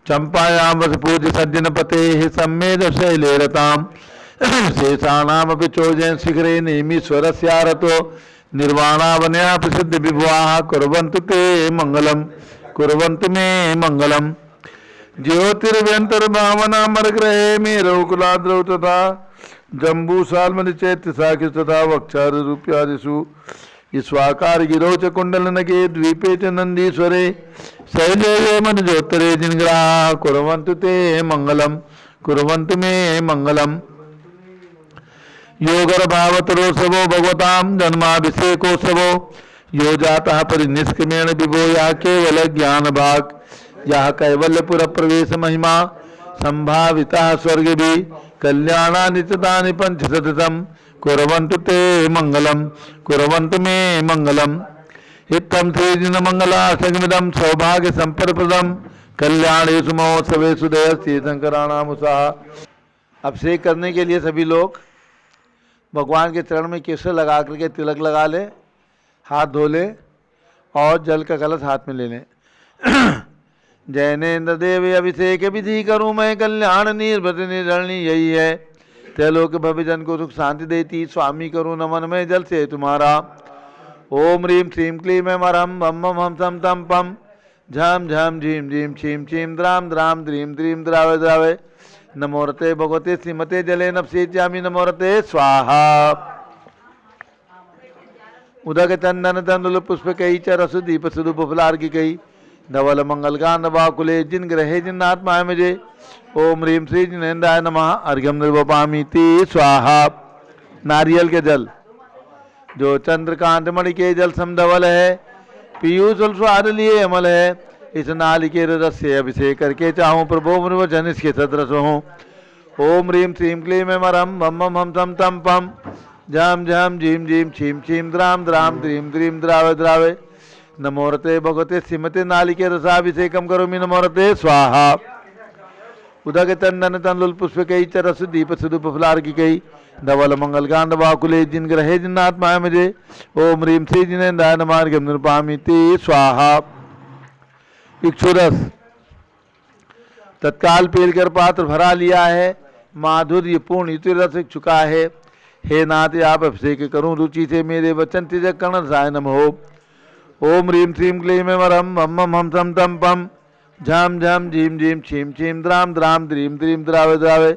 चंपायां वस पूज्य सज्जन पते सम्मेद शैले रताम शेषाणामपि चोजयन् शिखरे नेमीश्वरस्यारतो निर्वाणावनया प्रसिद्ध विभवाः कुर्वन्तु ते मंगलम कुर्वन्तु मे मंगलम। ज्योतिर्व्यंतर्भावनामरग्रहे मेरौकुलाद्रौ तथा जम्बूसाल्मलि चैत्य साखि तथा वक्षारूप्यादिषु स्वाकार गिरौ च कुंडलनके द्वीपे च नंदीश्वरे शैले मनुजोत्तरे जिनग्राः कुर्वन्तु ते मंगलम कुर्वन्तु मे मंगलम। योगर्भावतरोत्सवो भगवतां जन्माभिषेकोत्सवो यो जातः परिनिष्क्रमेण विभो या केवल ज्ञान भाग यह कैवल्यपुर प्रवेश महिमा संभाविता स्वर्ग भी कल्याणानि चितानि पंचशतम कुर्वन्तु ते मंगलम कुर्वन्तु मे मंगलम। इत्थं श्रीजिन मंगलाष्टकमिदं सौभाग्य संपदप्रदं कल्याणेषु महोत्सवेषु दयश्री शंकराणाम उत्साह। अभिषेक करने के लिए सभी लोग भगवान के चरण में केसर लगा करके तिलक लगा ले, हाथ धो ले और जल का कलश हाथ में ले लें। जैनेन्द्र देव अभिषेक विधि करूँ मैं कल्याण निर्भृत निर्धरणी यही है त्रैलोक भविजन को सुख शांति देती स्वामी करूँ नमन में जल से तुम्हारा। ओम ह्रीम श्रीम क्लीम मरम बम बम हम सम तम पम झम झम झीम झीम छीम छीम द्राम द्राम द्रीम द्रीम द्रावे द्रावे नमोरते भगवते श्रीमते जले नपसेच्यामि नमोरते स्वाहा। उदक चंदन तंदुल पुष्प कई च रस दीप सुदुप फलार्घि कई धवल मंगल गान वाकुले जिन ग्रहे जिन आत्मा मुझे ओम ह्रीम श्री जिनेन्द्राय नमः अर्घ्यम निर्वपामीति स्वाहा। नारियल के जल जो चंद्रकांत मणि के जल समधवल है पीयूष स्वाद लिए अमल है इस नालिके रस से अभिषेक करके चाहूँ प्रभो मुनिवचन इसके सदृश हूँ। ओम ह्रीम श्रीम क्लीम मरम बम बम हम सम तम पम झम झम झीम झीम छीम छीम द्राम द्राम द्रीम द्रीम द्रावे द्रावे नमोरते भगवते श्रीमते नालिके रसाभिषेकम करोमि नमोरते स्वाहा। उदक चंदन तंदुल पुष्प कई च रस दीप सुदुप फलार्घि कई धवल मंगल गांध वाकुले जिन ग्रहे जिन आत्मा मुझे ओम ह्रीम श्री जिनेन्द्राय नमः अर्घ्यम निर्वपामीति स्वाहा। इक्षुरस तत्काल पील कर पात्र भरा लिया है माधुर्य पूर्ण युति रस चुका है हे नाथ आप अभिषेक करूं रुचि से मेरे वचन तिजक कर्ण साय नम हो। ओम ह्रीम श्रीम क्लीम मरम बम बम हम सम तम पम झम झम झीम झीम छीम छीम द्राम द्राम द्रीम द्रीम द्रावे द्रावे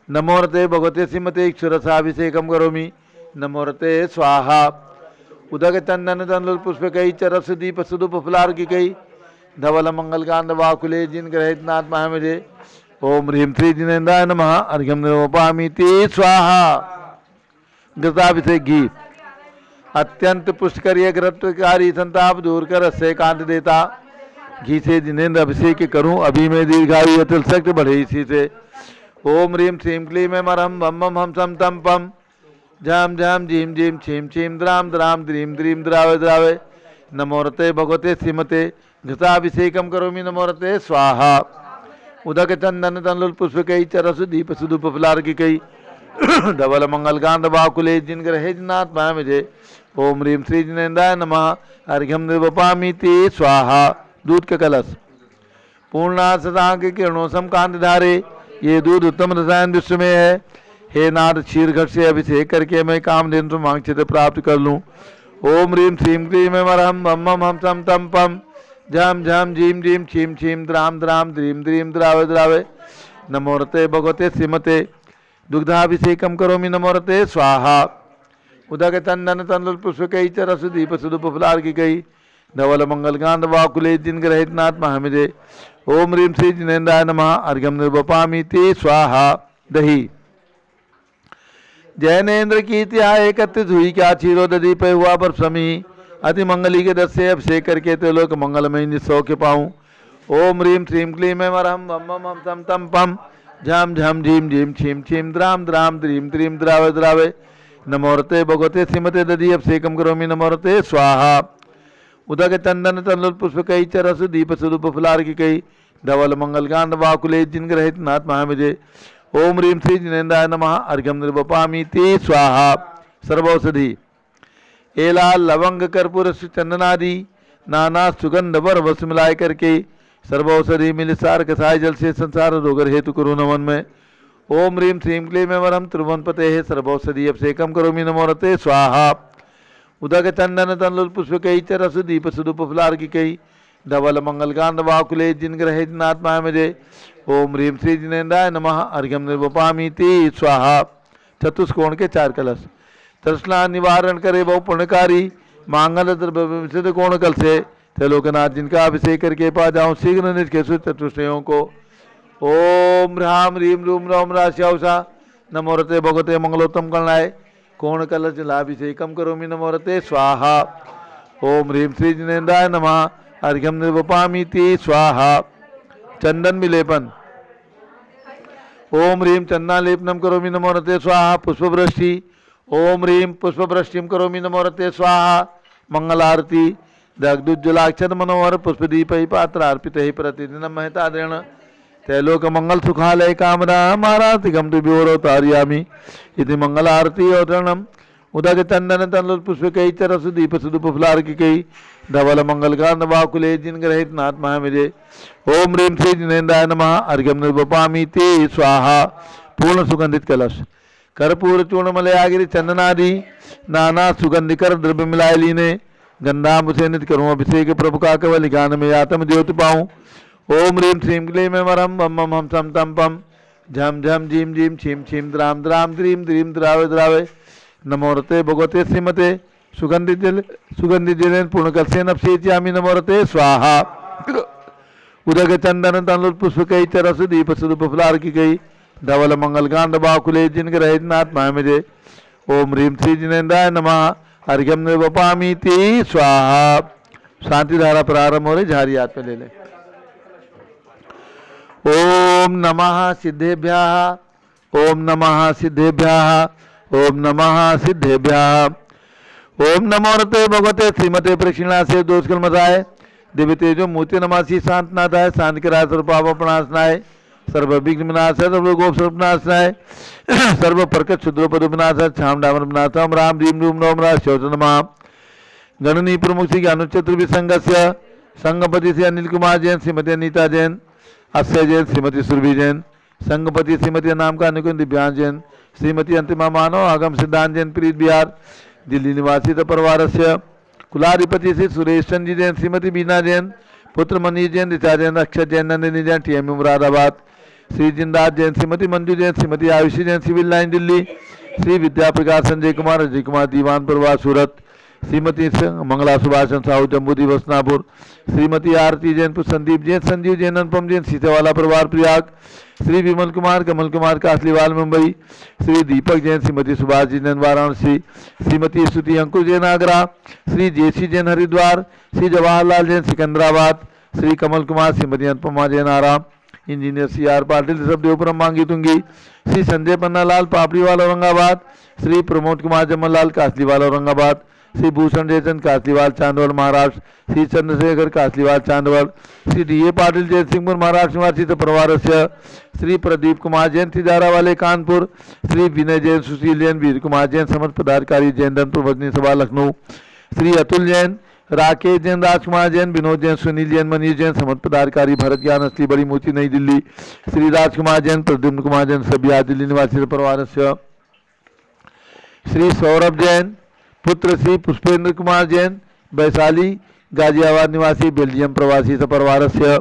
नमोरते भगवते श्रीमते इक्षुरसाभिषेकम करोमि नमोरते स्वाहा। उदक चंदन तंदुल पुष्प कई च रस दीप सुदुप फलार्घि कई धवल मंगल कांड वाकुले जिन ग्रहित नात्मा मुझे ओम ह्रीम श्री जिनेन्द्राय नमः अर्घ्यम निर्वपामीति स्वाहा। घृताभिषेक घी अत्यंत पुष्करीय घृतकारी संताप दूर कर रस कांत देता घी से जिनेन्द्र अभिषेक करूं अभी मैं दीर्घायु अतुल शक्ति बढ़े इसी से। ओम ह्रीम श्रीम क्लीम मरम बम बम हम सम तम पम झम झम झीम झीम छीम छीम द्राम द्राम द्रीम द्रीम द्रावे द्रावे नमोरते भगवते श्रीमते घृताभिषेकम करोमि नमोरते स्वाहा। उदक चंदन तंदुल पुष्प कई च रस दीप सुदुप फलार्घि कई धवल मंगल गांध वाकुले जिन ग्रहे जिनात्मा मुझे ओम ह्रीम श्री जिनेन्द्राय नमः अर्घ्यम निर्वपामीति स्वाहा। दूध का कलश पूर्णा सदा के किरणों समकांत धारे ये दूध उत्तम रसायन विश्व में है हे नाथ क्षीर घट से अभिषेक करके मैं कामधेनु मांगचित प्राप्त कर लूँ। ओम ह्रीम श्रीम क्लीम मरहम बम बम हम सम तम पम झम झम झीम झीम छीम छीम द्राम द्राम द्रीम द्रीम द्रावे द्रावे नमोरते भगवते श्रीमते दुग्धाभिषेकम करोमि नमोरते स्वाहा। उदक चंदन तंदुल पुष्प कई च रस दीप सुदुप फलार्घि कई धवल मंगल गांध वाकुले जिन ग्रहित नात्मा मुझे ओम ह्रीम श्री जिनेन्द्राय नमः अर्घ्यम निर्वपामीति स्वाहा। दही जैनेन्द्र की त्याय एकत्रित हुई क्या क्षीरोदधि पे हुआ पर समी अति मंगली के दस से अभिषेक करके त्रिलोक मंगलमय निस्सौ के पाऊँ। ओम ह्रीम श्रीम क्लीम मरहम बम बम हम सम तम पम झम झम झीम झीम छीम छीम द्राम द्राम द्रीम द्रीम द्रावे द्रावे नमोरते भगवते श्रीमते दधि अभिषेकम करोमि नमोरते स्वाहा। उदक चंदन तंदुल पुष्प कई च रस दीप सुदुप फलार्घि कई धवल मंगल गांध वाकुले जिन ग्रहित नात्मा मुझे ओम ह्रीम श्री जिनेन्द्राय नमः अर्घ्यम निर्वपामीति स्वाहा। सर्वौषधि एला लवंग कर्पूर चंदनादि नाना सुगंध वर वस मिलाय करके सर्वौषधि मिल सार कसाय जल से संसार रोगर हेतु करो नमन में। ओम ह्रीं श्रीं क्लीं में वरम त्रिभुवनपते सर्वौषधि अभिषेकम करोमि नमोरते स्वाहा। उदक चंदन तनलुल पुष्प कई चरस दीप सुदुप फुलार की कई धवल मंगल कांड वाकुले जिन ग्रहे जिनात्मा में जय। ओम ह्रीं श्री जिनेन्द्राय नमः अर्घ्यम निर्वपामीति स्वाहा। चतुष्कोण के 4 कलश। तृष्णा निवारण करे बहु पुण्यकारी मांगल द्रव्य सिद्ध कोण कल से त्रिलोकनाथ जिनका अभिषेक करके पा जाऊं शीघ्र निष्केशु चतुष्टयों को। ओम ह्रां ह्रीं रूम रौम राश्याउषा नमोरते भगवते मंगलोत्तम कलनाय कोण कलश जलाभिषेकम करोमि नमोरते स्वाहा। ओम ह्रीं श्री जिनेन्द्राय नमः अर्घ्यम निर्वपामीति स्वाहा। चंदन विलेपन। ओम ह्रीं चंदनालेपनम करोमि नमोरते स्वाहा। पुष्पवृष्टि। ओम ह्रीं पुष्पवृष्टिम करोमि नमोरते स्वाहा। मंगल आरती। दग्धुज्जलाक्षर मनोहर पुष्पदीप पात्र अर्पित प्रतिदिन महतादृण तैलोक मंगल सुखालय कामना माराति गम तारियामी इति मंगल आरती औतरणम। उदक चंदन तनलुल पुष्प कई चरस दीप सुदुप फुलार की कई धवल मंगल कांड वाकुले जिन ग्रहित नाथ महामिजे। ओम ह्रीं श्री जिनेन्द्राय नमः अर्घ्यम निर्वपामीति स्वाहा। पूर्ण सुगंधित कलश। कर्पूर चूर्ण मलयागिरी चंदनादि नाना सुगंधिकर द्रव्य मिलाए लीने गंधाम से नित करूँ अभिषेक प्रभु का केवल गान में आत्म ज्योति पाऊँ। ओम ह्रीं श्रीं क्लीं में वरम बम बम हम सम तम पम झम झम झीम झीम छीम छीम द्राम द्राम द्रीम द्रीम द्रावे द्रावे नमोरते भगवते श्रीमते सुगंधित जल पूर्ण कलसेन अभिषेच्यामि नमोरते स्वाहा। उदक चंदन तनलुल पुष्प कई चरस दीप सुदुप फुलार की गई धवल मंगल कांड बाकुले जिनके रहित नाथ महामिजे। ओम ह्रीं श्री जिनेन्द्राय नमः अर्घ्यम निर्वपामीति स्वाहा। शांति धारा प्रारंभ हो रही, झारी हाथ में ले ले। ओम नमः सिद्धेभ्यः। ओम नमः सिद्धेभ्यः। ओम नमः सिद्धेभ्यः। ओम नमोरते भगवते श्रीमते प्रक्षिणा से दोष मसाय दिव्य तेजो मूर्ति नमासी शांतनाथाय शांत के राज स्वरूपापनाशनाय सर्व विघ्न विनाशाय सर्व गोप सर्वनाशनाय सर्व प्रकट क्षुद्रोपद विनाशाय छाम डामर विनाशम राम ह्रीं रूम नोम राज नमः। गणनी प्रमुख श्री ज्ञानोच्चत्र विसंगस्य संगपति से अनिल कुमार जैन श्रीमती अनीता जैन अक्षय जैन श्रीमती सुरभि जैन संगपति श्रीमती नाम का अनुकुंज दिव्यांग जैन श्रीमती अंतिमा मानव आगम सिद्धांत जैन प्रीत बिहार दिल्ली निवासी परिवार से कुलाधिपति श्री सुरेश चंद जी जैन श्रीमती बीना जैन पुत्र Manish Jain Richa Jain Akshay Jain Nandini Jain TMU Moradabad Shri Jindas Jain Shrimati Manju Jain Shrimati Ayushi Jain civil line Delhi Shri Vidya Prakash Sanjay Kumar Ajay Kumar Diwan परिवार सूरत श्रीमती मंगला सुभाषन साहू जम्बू दिवस नापुर श्रीमती आरती जैन संदीप जैन संजीव जैन अनुपम जैन सीतेवाला परिवार प्रयाग श्री विमल कुमार कमल कुमार कासलीवाल मुंबई श्री दीपक जैन श्रीमती सुभाष जी जैन वाराणसी श्रीमती स्तुति अंकुर जैन आगरा श्री JC जैन हरिद्वार श्री जवाहरलाल जैन सिकंदराबाद श्री कमल कुमार श्रीमती अनुपमा जैन आराम इंजीनियर CR पाटिल सब देवपुरम मांगी तुंगी श्री संजय पन्नालाल पापड़ीवाल औरंगाबाद श्री प्रमोद कुमार जमनलाल कासलीवाल औरंगाबाद श्री भूषण जयचंद कासलीवाल चांदवल महाराष्ट्र श्री चंद्रशेखर कासलीवाल चांदवल श्री DA पाटिल जैन सिंहपुर महाराष्ट्र निवासी परिवार से श्री प्रदीप कुमार जैन तिजारा वाले कानपुर श्री विनय जैन सुशील जैन वीर कुमार जैन समस्त पदाधिकारी जैन धनपुर वजनी सभा लखनऊ श्री अतुल जैन राकेश जैन राजकुमार जैन विनोद जैन सुनील जैन मनीष जैन समस्त पदाधिकारी भरत ज्ञान असली बड़ी मूर्ति नई दिल्ली श्री राजकुमार जैन प्रद्युम्न कुमार जैन सभी दिल्ली निवासी परिवार से श्री सौरभ जैन पुत्र श्री पुष्पेंद्र कुमार जैन वैशाली गाजियाबाद निवासी बेल्जियम प्रवासी परिवार से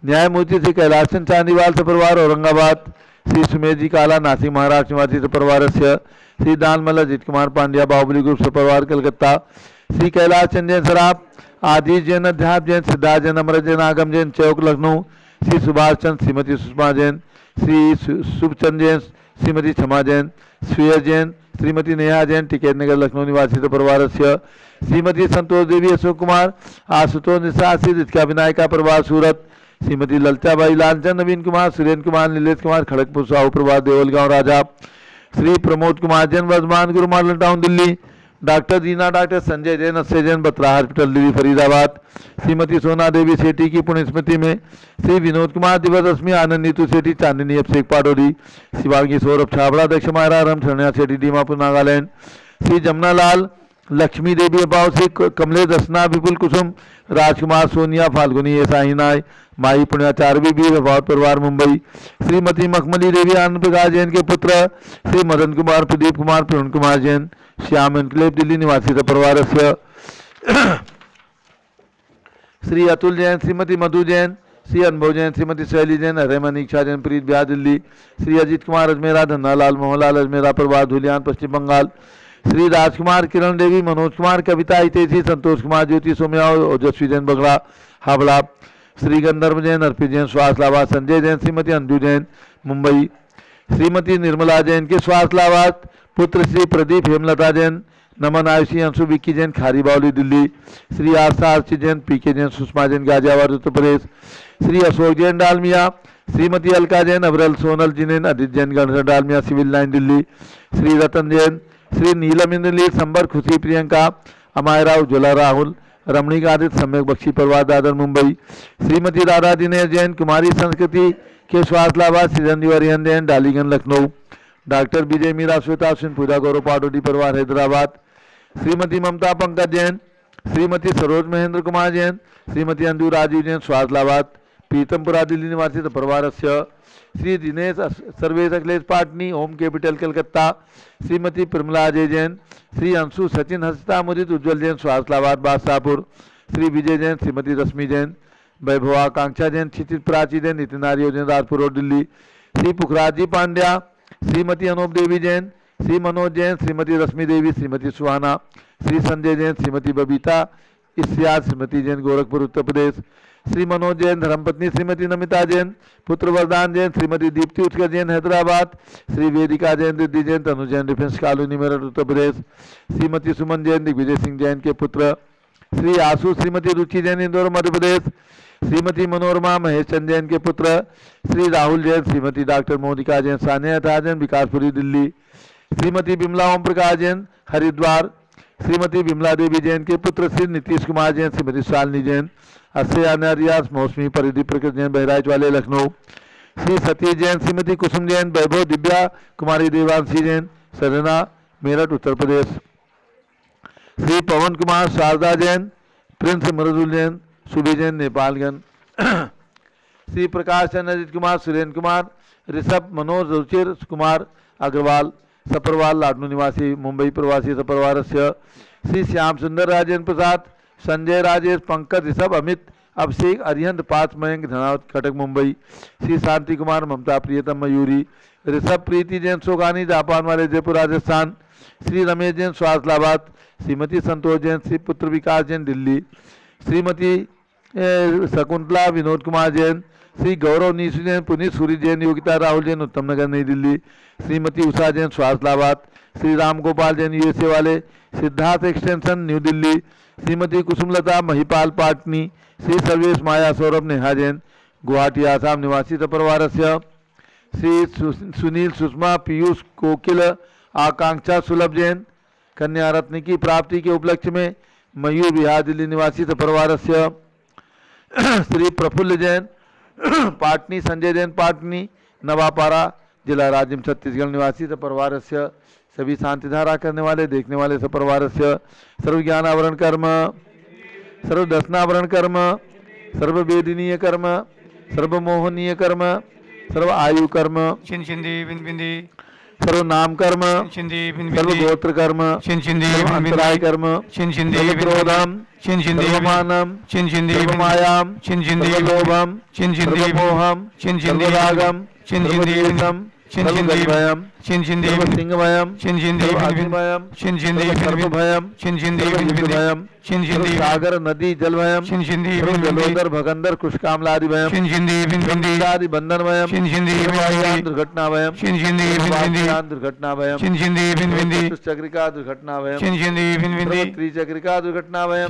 न्यायमूर्ति श्री कैलाश चंद चांदीवाल परिवार औरंगाबाद श्री सुमेश जी काला नासिक महाराष्ट्र निवासी परिवार से श्री दानमल अजित कुमार पांड्या बाहुबली ग्रुप परिवार कलकत्ता श्री कैलाश चंद जैन सराफ आदिश जैन अध्याप जैन सिद्धार्थ जैन अमृत जैन आगम जैन चौक लखनऊ श्री सुभाष चंद श्रीमती सुषमा जैन श्री शुभचंद जैन श्रीमती क्षमा जैन श्रेय जैन श्रीमती नेहा जैन टिकैत नगर लखनऊ निवासी परिवार से श्रीमती संतोष देवी अशोक कुमार आशुतोष निषाद श्री रितिका विनायका परिवार सूरत श्रीमती ललचाबाई लालचंद नवीन कुमार सुरेंद्र कुमार नीलेश कुमार खड़गपुर साहू परिवार देवलगांव राजा श्री प्रमोद कुमार जैन वर्धमान गुरु मॉडल टाउन दिल्ली डॉक्टर दीना डॉक्टर संजय जैन अक्षय जैन बत्रा हॉस्पिटल दिल्ली फरीदाबाद श्रीमती सोना देवी सेठी की पुण्य स्मृति में श्री विनोद कुमार दिवस रश्मि आनंद नीतू सेठी चांदनी अभिषेक पाटोरी शिवांगी सौरभ छाबड़ा दक्ष मायरा राम शरण्या सेठी दीमापुर नागालैंड श्री जमुना लाल लक्ष्मी देवी अभाव से कमले दसना विपुल कुसुम राजकुमार सोनिया फाल्गुनी साहिनाय माई पुण्याचार्य भी अभाव परिवार मुंबई। श्रीमती मखमली देवी आनंद प्रकाश जैन के पुत्र श्री मदन कुमार प्रदीप कुमार प्रवीण कुमार जैन श्याम एनक्लेव दिल्ली निवासी परिवार से। श्री अतुल जैन श्रीमती मधु जैन श्री अनुभव जैन श्रीमती शैली जैन हरेमन इच्छा जैन प्रीत बिहार दिल्ली। श्री अजीत कुमार अजमेरा धन्नालाल मोहनलाल अजमेरा परिवार धुलियान पश्चिम बंगाल। श्री राजकुमार किरण देवी मनोज कुमार कविता हितेशी संतोष कुमार ज्योति सोम्या ओजस्वी जैन बगड़ा हावड़ा। श्री गंधर्व जैन अर्पित जैन स्वास्थलाबाद संजय जैन श्रीमती अंजू जैन मुंबई। श्रीमती निर्मला जैन के स्वास्थलाबाद पुत्र श्री प्रदीप हेमलता जैन नमन Ayushi Anshu Vicky Jain Khari Baoli Delhi. Shri Astha Archi Jain PK Jain Sushma Jain Ghaziabad Uttar Pradesh. Shri Ashok Jain Dalmia Shrimati Alka Jain Abral Sonal Jinen Adit Jain Ganesh Dalmia civil line Delhi. Shri Ratan Jain Shri Neelam Indraleel Sambar Khushi Priyanka Amayra Ujjwala Rahul रमणीक Aditya सम्यक बख्शी परिवार दादर मुंबई। श्रीमती राधा दिनेश जैन कुमारी संस्कृति के स्वास्थलाबाद श्रीरंजी वरियन जैन डालीगंज लखनऊ। डॉक्टर विजय मीरा श्वेता सिंह पूजा गौरव पाटोडी परिवार हैदराबाद। श्रीमती ममता पंकज जैन श्रीमती सरोज महेंद्र कुमार जैन श्रीमती अंजू राजीव जैन स्वास्थलाबाद पीतमपुरा दिल्ली निवासी परिवार से। Shri Dinesh Sarvesh Akhilesh Patni home capital Calcutta. श्रीमती प्रमिला अजय जैन श्री अंशु सचिन हंसता मुदित उज्ज्वल जैन स्वास्थलाबाद बादशाहपुर। श्री विजय जैन श्रीमती रश्मि जैन वैभवा आकांक्षा जैन क्षितिज प्राची जैन नितिन आर्य जैन राजपुर रोड दिल्ली। श्री पुखराज जी पांड्या श्रीमती अनूप देवी जैन श्री मनोज जैन श्रीमती रश्मि देवी श्रीमती सुहाना। श्री संजय जैन श्रीमती बबीता इस्याद श्रीमती जैन गोरखपुर उत्तर प्रदेश। श्री मनोज जैन धर्मपत्नी श्रीमती नमिता जैन पुत्र वरदान जैन श्रीमती दीप्ति उत्कर जैन हैदराबाद। श्री वेदिका जैन रिद्धि जैन तनु जैन डिफेंस कॉलोनी मेरठ उत्तर प्रदेश। श्रीमती सुमन जैन दिग्विजय सिंह जैन के पुत्र। श्री आशु श्रीमती रुचि जैन इंदौर मध्य प्रदेश। श्रीमती मनोरमा महेश चंद जैन के पुत्र। श्री राहुल जैन श्रीमती डॉक्टर मोनिका जैन सानिया जैन विकासपुरी दिल्ली। श्रीमती बिमला ओम प्रकाश जैन हरिद्वार। श्रीमती बिमला देवी जैन के पुत्र श्री नीतीश कुमार जैन श्रीमती शालिनी जैन अस्या रियाज मौसमी परिधि प्रकृत जैन बहराइच वाले लखनऊ। श्री सतीश जैन श्रीमती कुसुम जैन वैभव दिव्या कुमारी देवांशी जैन सरेना मेरठ उत्तर प्रदेश। श्री पवन कुमार शारदा जैन प्रिंस मृदुल जैन सुबी जैन नेपालगंज। श्री प्रकाश चंद्र अजित कुमार सुरेंद्र कुमार ऋषभ मनोज रुचिर कुमार अग्रवाल सपरवाल लाडनू निवासी मुंबई प्रवासी सपरवार से। श्री श्याम सुंदर राजेंद्र प्रसाद संजय राजेश पंकज ऋषभ अमित अभिषेक अरिहंत पांच मयंक धनावत कटक मुंबई। श्री शांति कुमार ममता प्रियतम मयूरी ऋषभ प्रीति जैन सोगानी जापान वाले जयपुर राजस्थान। श्री रमेश जैन स्वास्थलाबाद। श्रीमती संतोष जैन श्री पुत्र विकास जैन दिल्ली। श्रीमती शकुंतला विनोद कुमार जैन श्री गौरव नीसू जैन पुनीत सूरी जैन योगिता राहुल जैन उत्तम नगर नई दिल्ली। श्रीमती उषा जैन स्वास्थलाबाद। श्री राम गोपाल जैन यूएसए वाले सिद्धार्थ एक्सटेंशन न्यू दिल्ली। श्रीमती कुसुमलता महिपाल पाटनी। श्री सर्वेश माया सौरभ नेहा जैन गुवाहाटी आसाम निवासी परिवार से। श्री सुनील सुषमा पीयूष कोकिल आकांक्षा सुलभ जैन कन्या रत्न की प्राप्ति के उपलक्ष्य में मयूर बिहार दिल्ली निवासी परिवार से। श्री प्रफुल्ल जैन पाटनी संजय जैन पाटनी नवापारा जिला राज्य छत्तीसगढ़ निवासी परिवार से। सभी शांति धारा करने वाले देखने वाले परिवार से। सर्व ज्ञान आवरण कर्म सर्व दर्शनावरण कर्म सर्व वेदनीय कर्म सर्व मोहनीय कर्म सर्व आयु कर्म सर्व नाम कर्म सर्व गोत्र कर्म सर्व अंतराय कर्म सर्व क्रोधम सर्व मानम सर्व मायाम सर्व लोभम सर्व मोहम सर्व रागम सर्व द्वेषम सर्व गलभयम सर्व सिंहभयम सर्व अग्निभयम सर्व भयम सर्व सर्व सागर नदी जल भयम सर्व जलोदर भगंदर कुशकामलादि भयम आदि बंधन भयम दुर्घटना भयम दुर्घटना भयम चक्रिका दुर्घटना भयम त्रिचक्रिका दुर्घटना भयम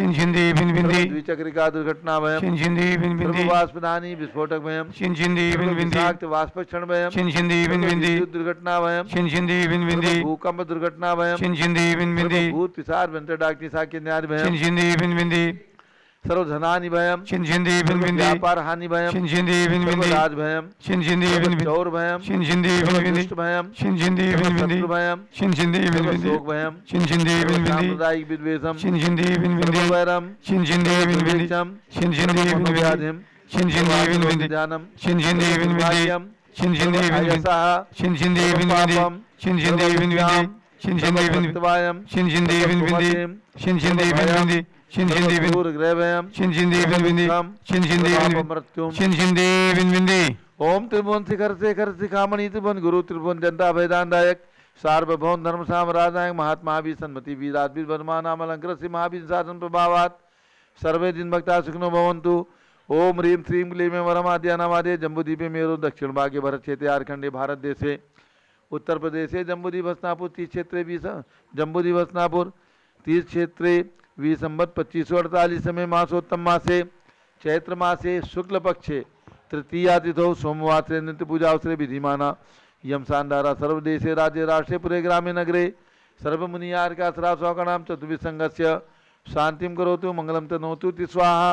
द्विचक्रिका दुर्घटना भयम वाष्पदानी विस्फोटक भयम वाष्प क्षण भयम दुर्घटना भयम भूकंप दुर्घटना भयम भूत पिशाच वेंटर डाकिनी साक्य न्याय भयम सर्वधनानि भयम शिंशिंदी बिनबिंदी व्यापार हानि भयम शिंशिंदी बिनबिंदी राज भयम शिंशिंदी बिनबिंदी चौर भयम शिंशिंदी बिनबिंदी दुष्ट भयम शिंशिंदी बिनबिंदी शत्रु भयम शिंशिंदी बिनबिंदी शोक भयम शिंशिंदी बिनबिंदी सांप्रदायिक विद्वेषम शिंशिंदी बिनबिंदी वैरम शिंशिंदी बिनबिंदी शिंशिंदी बिनबिंदी शिंशिंदी बिनबिंदी ध्यानम शिंशिंदी बिनबिंदी शिंशिंदी बिनबिंदी शिंशिंदी बिनबिंदी शिंशिंदी बिनबिंदी शिंशिंदी बिनबिंदी शिंशिंदी बिनबिंदी शिंशिंदी बिनबिंदी शिंशिंदी बिनबिंदी ग्रहभयम शिंशिंदी बिनबिंदी शिंशिंदी बिनबिंदी मृत्युम शिंशिंदी बिनबिंदी ओम त्रिभुवन शिखर शेखर शिखामणि त्रिभुवन गुरु त्रिभुवन जनता भयदानदायक सार्वभौम धर्म साम्राज्ञायक महात्मा भी सन्मति वीराद्वित वर्मा नाम अलंकृत श्री महावीर शासन प्रभावात सर्वे दिन भक्ता सुखनो भवन्तु। ओम ह्रीं श्रीं क्लीं वरम आद्यानामादे जम्बूद्वीपे मेरो दक्षिण भागे भरत क्षेत्रे आरखंडे भारत देशे उत्तर प्रदेशे जम्बूद्वीप हस्तिनापुर तीर्थ क्षेत्रे जम्बूद्वीप हस्तिनापुर तीर्थ क्षेत्रे विसंवत 2548 में मासोत्तम मासे चैत्र मासे शुक्ल पक्षे तृतीया तिथौ सोमवासरे नित्य पूजा अवसरे विधिमाना यम शानदारा सर्वदेशे राज्य राष्ट्रे पुरे ग्रामे नगरे सर्वमुनियार का सौकणाम चतुर्विसंगस्य शांतिम करोतु मंगलम तनोतु स्वाहा।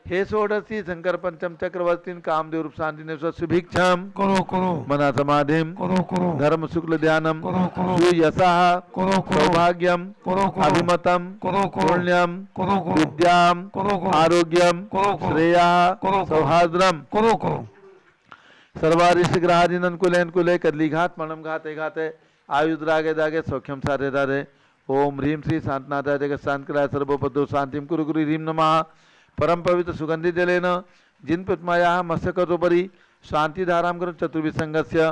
हे षोडशी शंकर पंचम चक्रवर्ती कामदेव रूप शांति ने सुभिक्षम करो करो मना समाधिम करो करो धर्म शुक्ल ध्यानम करो करो सुयशः करो करो सौभाग्यम करो करो अभिमतम करो करो पुण्यम करो करो विद्याम करो करो आरोग्यम करो करो श्रेया करो करो सौहार्द्रम करो करो सर्वारिष्ट ग्रहादीन अनुकूले कदली घात मणम घाते घाते आयुध रागे दागे सौख्यम सारे दारे। ओम ह्रीं श्री शांतनाथाय जगत शांतकराय सर्वोपद्रव शांतिम कुरु गुरु ह्रीं नमः। परम पवित्र सुगंधि जलेन जिन प्रतिमाया मस्तकोपरि शांति धाराम कर चतुर्विसंगस्य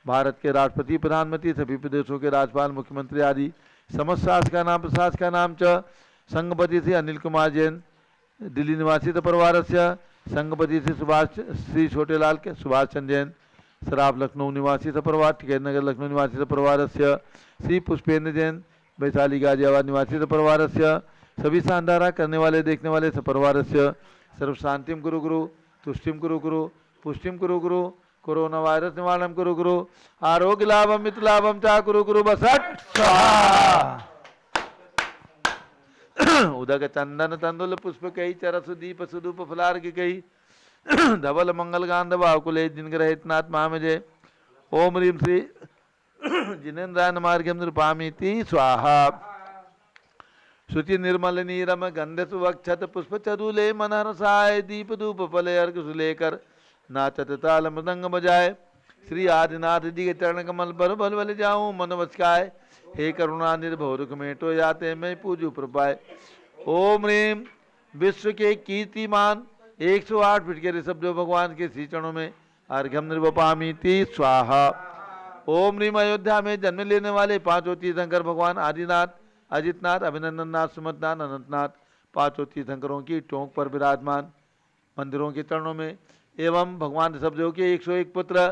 भारत के राष्ट्रपति प्रधानमंत्री सभी प्रदेशों के राज्यपाल मुख्यमंत्री आदि समस्त शासक का नाम च संघपति श्री अनिल कुमार जैन दिल्ली निवासी परिवार से संघपति श्री छोटेलाल के सुभाष चंद्र जैन सराफ लखनऊ निवासी परिवार टिकैत नगर लखनऊ निवासी परिवार से श्री पुष्पेंद्र जैन वैशाली गाजियाबाद निवासी परिवार से सभी शानदारा करने वाले देखने वाले सपरिवार से सर्व शांतिम गुरु गुरु तुष्टिम गुरु गुरु पुष्टिम गुरु गुरु कोरोना वायरस निवारणम गुरु गुरु आरोग्य लाभम मित्र लाभम चा गुरु गुरु बसट उदक चंदन तंदुल पुष्प कई चरसु दीप सुदूप फलार की कई धवल मंगल गांध बाकुले जिनग्रहितनाथ महामजे। ओम ह्रीं श्री जिनेन्द्राय मार्गम नृपामीति स्वाहा। शुचि निर्मल नीरम गंध सुवक्षत पुष्प चरुले मनहरसाय दीप धूप फले अर्घ सुलेकर नाचत ताल मृदंग बजाए श्री आदिनाथ जी के चरण कमल पर बल बल जाऊं मन वचकाय हे करुणा निर्भव रुख मेटो जाते मैं पूजू प्रपाय। ओम ह्रीं विश्व के कीर्तिमान 108 फीट के ऋषभ जो भगवान के श्री चरणों में अर्घ्यम निर्वपामीति स्वाहा। ओम ह्रीं अयोध्या में जन्म लेने वाले 5 तीर्थंकर भगवान आदिनाथ अजितनाथ अभिनंदननाथ सुमतनाथ अनंतनाथ 5 तीर्थंकरों की टोंक पर विराजमान मंदिरों के चरणों में एवं भगवान ऋषभदेव के 101 पुत्र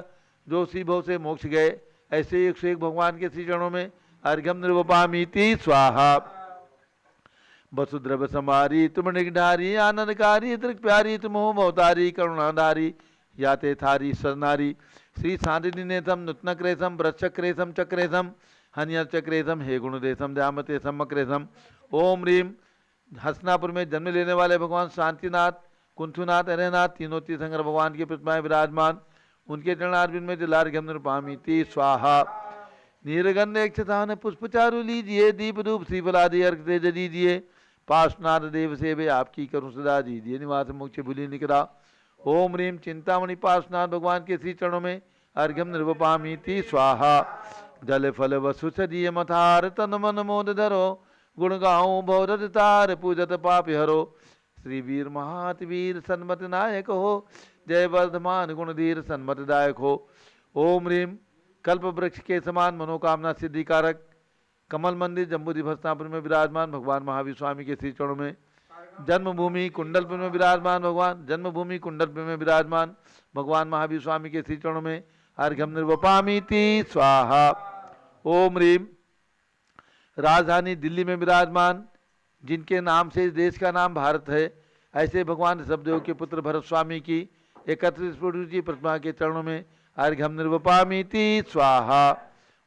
जो श्री भव से मोक्ष गए ऐसे 101 भगवान के श्री चरणों में अर्घ्यम निर्वपामीति स्वाहा। वसुद्रव समारी तुम निगधारी आनंदकारी दृक प्यारी तुम हो भवतारी करुणाधारी याते थारी सरनारी श्री शांति नेतम नूतन क्रेशम वृक्षक्रेशम चक्रेशम हनियर चक्रेशम हे गुणदेशम दयामते सम्मक्रेशम। ओम ह्रीं हसनापुर में जन्म लेने वाले भगवान शांतिनाथ कुंथुनाथ अरहनाथ तीनों तीर्थंकर भगवान की प्रतिमाएं विराजमान उनके चरणार्जुन में जलार्घ्यम निर्वपामीति स्वाहा। नीरगंध एक पुष्प चारु लीजिए दीप धूप श्रीफलादि अर्घ तेज दीजिए पार्श्वनाथ देव सेवे आपकी करुण सदा दीजिए निवास मोक्ष भूलि निकरा। ओम ह्रीं चिंतामणि पार्श्वनाथ भगवान के श्री चरणों में अर्घ्यम निर्वपामीति स्वाहा। जल फल वसु सदीय मथार तन मन मोद धरो गुण गाऊं भवरत तार पूजत पाप हरो श्री वीर महात वीर सन्मत नायक हो जय वर्धमान गुणधीर सन्मत दायक हो। ओम ह्रीं कल्प वृक्ष के समान मनोकामना सिद्धिकारक कमल मंदिर जम्बूद्वीप हस्तिनापुर में विराजमान भगवान महावीर स्वामी के श्री चरणों में जन्मभूमि कुंडलपुर में विराजमान जन्मभूमि कुंडलपुर में विराजमान भगवान महावीर स्वामी के श्री चरणों में अर्घ्यम निर्वपामीति स्वाहा। ओम ह्रीं राजधानी दिल्ली में विराजमान जिनके नाम से इस देश का नाम भारत है ऐसे भगवान ऋषभदेव के पुत्र भरत स्वामी की 31 फुट ऊंची प्रतिमा के चरणों में अर्घ्यम निर्वपामीति स्वाहा।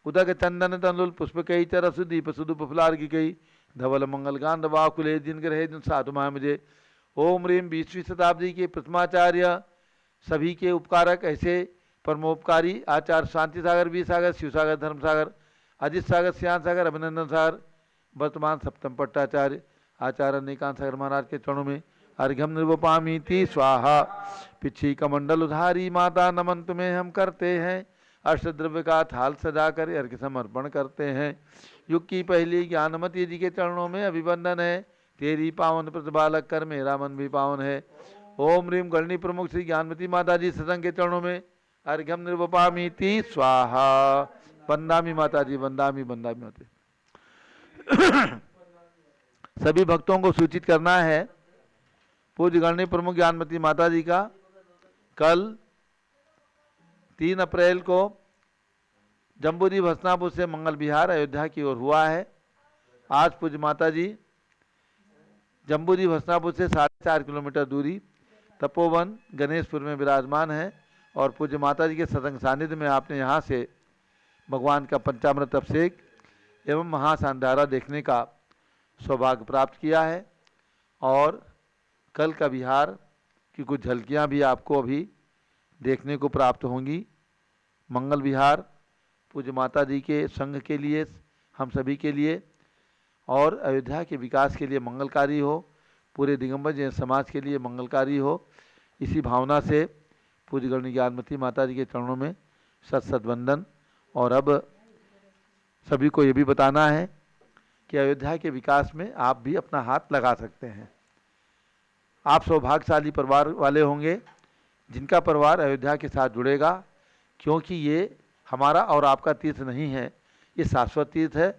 उदक चंदन तंदुल पुष्प कई चरसु दीप सुदूप फलार की कई धवल मंगल गांध बाकुले जिन ग्रहे जिन साधु मुझे। ओम ह्रीम 20वीं शताब्दी के प्रथमाचार्य, सभी के उपकारक, ऐसे परमोपकारी आचार्य शांति सागर, वीर सागर, शिव सागर, धर्म सागर, अजित सागर, श्याम सागर, अभिनंदन सागर, वर्तमान सप्तम पट्टाचार्य आचार्य अनेकांत सागर महाराज के चरणों में अर्घ्यम निर्वपामीति स्वाहा। पिछी कमंडल उधारी माता, नमन तुम्हें हम करते हैं। अष्टद्रव्य का थाल सजाकर अर्घ्य समर्पण करते हैं। युग की पहली ज्ञानमती जी के चरणों में अभिवंदन है। तेरी पावन प्रतिपालक कर मेरा मन भी पावन है। ओम ह्रीम गणनी प्रमुख श्री ज्ञानमती माता जी सत्संग के चरणों में अर्घ्यम निर्वपामीति स्वाहा। वंदामी माता जी, वंदामी वंदामी माता। सभी भक्तों को सूचित करना है, पूज्य गणनी प्रमुख ज्ञानमती माता जी का कल 3 अप्रैल को जम्बूरी भस्नापुर से मंगल विहार अयोध्या की ओर हुआ है। आज पूज्य माता जी जम्बूरी भस्नापुर से 4.5 किलोमीटर दूरी तपोवन गणेशपुर में विराजमान है और पूज्य माता जी के सत्संग सानिध्य में आपने यहाँ से भगवान का पंचामृत अभिषेक एवं महासांधारा देखने का सौभाग्य प्राप्त किया है। और कल का विहार की कुछ झलकियाँ भी आपको अभी देखने को प्राप्त होंगी। मंगल विहार पूज्य माता जी के संघ के लिए, हम सभी के लिए और अयोध्या के विकास के लिए मंगलकारी हो, पूरे दिगंबर जैन समाज के लिए मंगलकारी हो, इसी भावना से पूज्य गणनी ज्ञानमती माता जी के चरणों में सत वंदन। और अब सभी को ये भी बताना है कि अयोध्या के विकास में आप भी अपना हाथ लगा सकते हैं। आप सौभाग्यशाली परिवार वाले होंगे जिनका परिवार अयोध्या के साथ जुड़ेगा, क्योंकि ये हमारा और आपका तीर्थ नहीं है, ये शाश्वत तीर्थ है।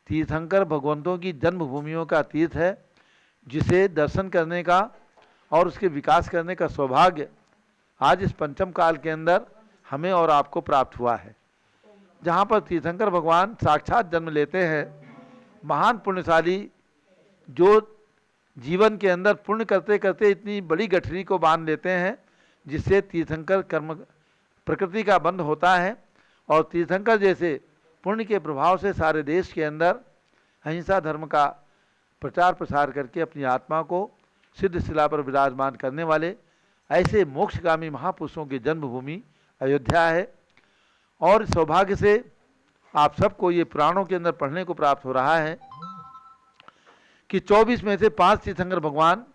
तीर्थंकर भगवंतों की जन्मभूमियों का तीर्थ है, जिसे दर्शन करने का और उसके विकास करने का सौभाग्य आज इस पंचम काल के अंदर हमें और आपको प्राप्त हुआ है। जहाँ पर तीर्थंकर भगवान साक्षात जन्म लेते हैं, महान पुण्यशाली जो जीवन के अंदर पुण्य करते करते इतनी बड़ी गठरी को बांध लेते हैं जिससे तीर्थंकर कर्म प्रकृति का बंध होता है। और तीर्थंकर जैसे पुण्य के प्रभाव से सारे देश के अंदर अहिंसा धर्म का प्रचार प्रसार करके अपनी आत्मा को सिद्ध शिला पर विराजमान करने वाले ऐसे मोक्षगामी महापुरुषों की जन्मभूमि अयोध्या है। और सौभाग्य से आप सबको ये पुराणों के अंदर पढ़ने को प्राप्त हो रहा है कि 24 में से 5 तीर्थंकर भगवान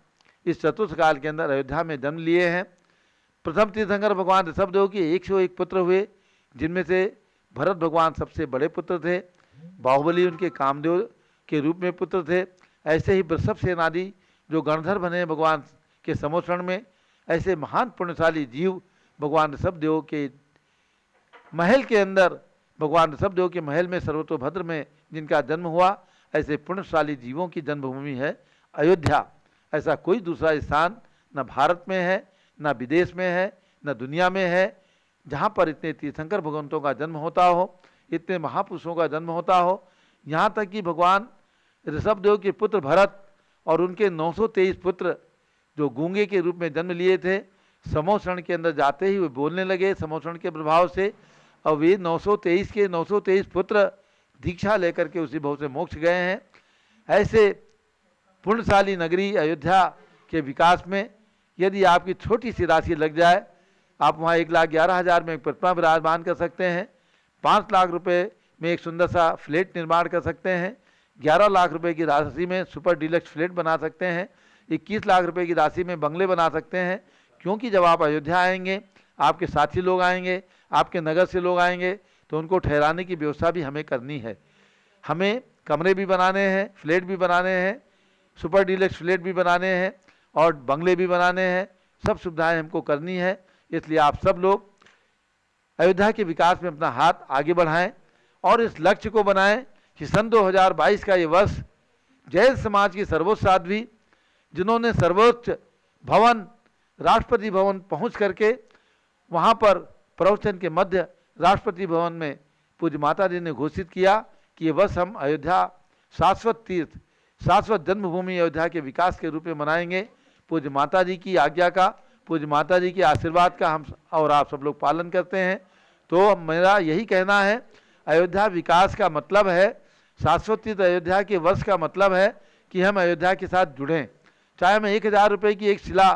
इस चतुर्थ काल के अंदर अयोध्या में जन्म लिए हैं। प्रथम तीर्थंकर भगवान ऋषभदेव के 101 पुत्र हुए, जिनमें से भरत भगवान सबसे बड़े पुत्र थे, बाहुबली उनके कामदेव के रूप में पुत्र थे। ऐसे ही वृषभ सेनादि जो गणधर बने भगवान के समोषण में, ऐसे महान पुण्यशाली जीव भगवान ऋषभदेव के महल के अंदर, भगवान ऋषभदेव के महल में सर्वतोभद्र में जिनका जन्म हुआ, ऐसे पुण्यशाली जीवों की जन्मभूमि है अयोध्या। ऐसा कोई दूसरा स्थान न भारत में है, न विदेश में है, न दुनिया में है, जहाँ पर इतने तीर्थंकर भगवंतों का जन्म होता हो, इतने महापुरुषों का जन्म होता हो। यहाँ तक कि भगवान ऋषभदेव के पुत्र भरत और उनके 923 पुत्र जो गूंगे के रूप में जन्म लिए थे, समोषण के अंदर जाते ही वे बोलने लगे समोषण के प्रभाव से। और वे 923 के 923 पुत्र दीक्षा लेकर के उसी भाव से मोक्ष गए हैं। ऐसे पुण्यशाली नगरी अयोध्या के विकास में यदि आपकी छोटी सी राशि लग जाए, आप वहाँ 1,11,000 में एक प्रतिमा विराजमान कर सकते हैं, 5 लाख रुपए में एक सुंदर सा फ्लैट निर्माण कर सकते हैं, 11 लाख रुपए की राशि में सुपर डिलक्स फ्लैट बना सकते हैं, 21 लाख रुपए की राशि में बंगले बना सकते हैं। क्योंकि जब आप अयोध्या आएंगे, आपके साथी लोग आएंगे, आपके नगर से लोग आएंगे, तो उनको ठहराने की व्यवस्था भी हमें करनी है। हमें कमरे भी बनाने हैं, फ्लैट भी बनाने हैं, सुपर डिलक्स फ्लैट भी बनाने हैं और बंगले भी बनाने हैं। सब सुविधाएं हमको करनी है। इसलिए आप सब लोग अयोध्या के विकास में अपना हाथ आगे बढ़ाएं और इस लक्ष्य को बनाएं कि सन 2022 का ये वर्ष जैन समाज की सर्वोच्च साध्वी, जिन्होंने सर्वोच्च भवन राष्ट्रपति भवन पहुंच करके वहां पर प्रवचन के मध्य राष्ट्रपति भवन में पूज्य माता जी ने घोषित किया कि ये वर्ष हम अयोध्या शाश्वत तीर्थ, शाश्वत जन्मभूमि अयोध्या के विकास के रूप में मनाएंगे। पूज्य माता जी की आज्ञा का, पूज्य माता जी के आशीर्वाद का हम और आप सब लोग पालन करते हैं। तो मेरा यही कहना है, अयोध्या विकास का मतलब है, शाश्वत तीर्थ अयोध्या के वर्ष का मतलब है कि हम अयोध्या के साथ जुड़ें, चाहे मैं 1000 रुपये की एक शिला